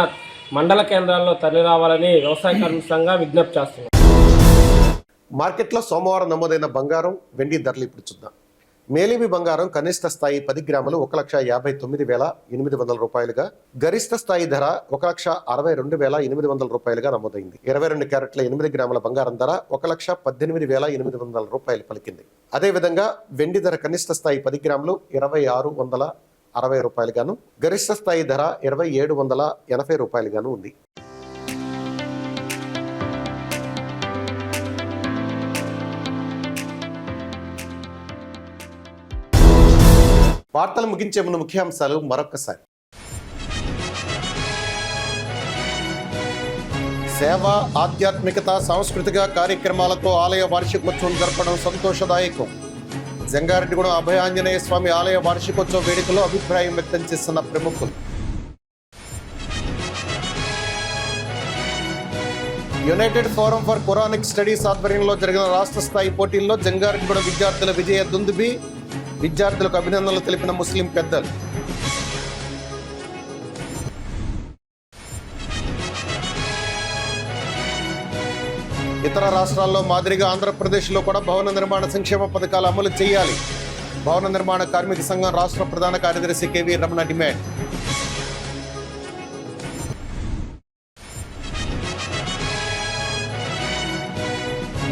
మండల కేంద్రాల్లో తరలి రావాలని వ్యవసాయ కార్మిక సంఘం విజ్ఞప్తి చేస్తుంది. మార్కెట్లో సోమవారం నమోదైన బంగారం, వెండి ధరలు ఇప్పుడు చూద్దాం. మేలిమి బంగారం కనిష్ట స్థాయి 10 గ్రాములు 1,59,800 రూపాయలుగా, గరిష్ట స్థాయి ధర 1,62,800 రూపాయలుగా నమోదైంది. 22 క్యారెట్ల 8 గ్రాముల బంగారం ధర 1,18,800 రూపాయలు పలికింది. అదేవిధంగా వెండి ధర కనిష్ట స్థాయి 10 గ్రాములు 2,660 రూపాయలుగాను, గరిష్ట స్థాయి ధర 2,780 రూపాయలుగాను ఉంది. వార్తలు ముగించే ముందు ముఖ్యాంశాలు మరొకసారి. సేవ, ఆధ్యాత్మికత, సాంస్కృతిక కార్యక్రమాలతో ఆలయ వార్షికోత్సవం జరపడం సంతోషదాయకం. జంగారెడ్డిగూడెం అభయాంజనేయ స్వామి ఆలయ వార్షికోత్సవ వేడుకలో అభిప్రాయం వ్యక్తం చేస్తున్న ప్రముఖులు. United forum for Quranic studies ఆధ్వర్యంలో జరిగిన రాష్ట్ర స్థాయి పోటీల్లో జంగారెడ్డిగూడెం విద్యార్థుల విజయ దుందుబి. విద్యార్థులకు అభినందనలు తెలిపిన ముస్లిం పెద్దలు. ఇతర రాష్ట్రాల్లో మాదిరిగా ఆంధ్రప్రదేశ్లో కూడా భవన నిర్మాణ సంక్షేమ పథకాలు అమలు చేయాలి. భవన నిర్మాణ కార్మిక సంఘం రాష్ట్ర ప్రధాన కార్యదర్శి కేవీ రమణ డిమాండ్.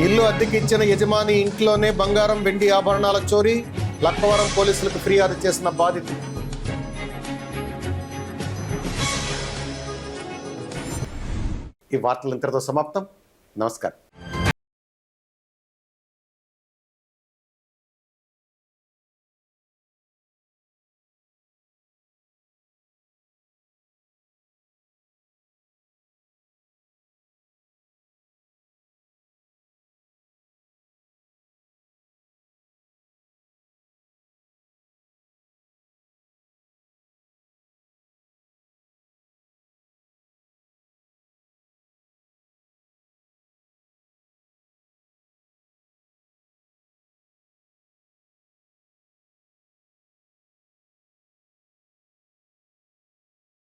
ఇల్లు అద్దెకి ఇచ్చిన యజమాని ఇంట్లోనే బంగారం, వెండి ఆభరణాల చోరీ. లక్కవరం పోలీసులకు ఫిర్యాదు చేసిన బాధితులు. ఈ వార్తలు ఇంతటితో సమాప్తం. నమస్కారం.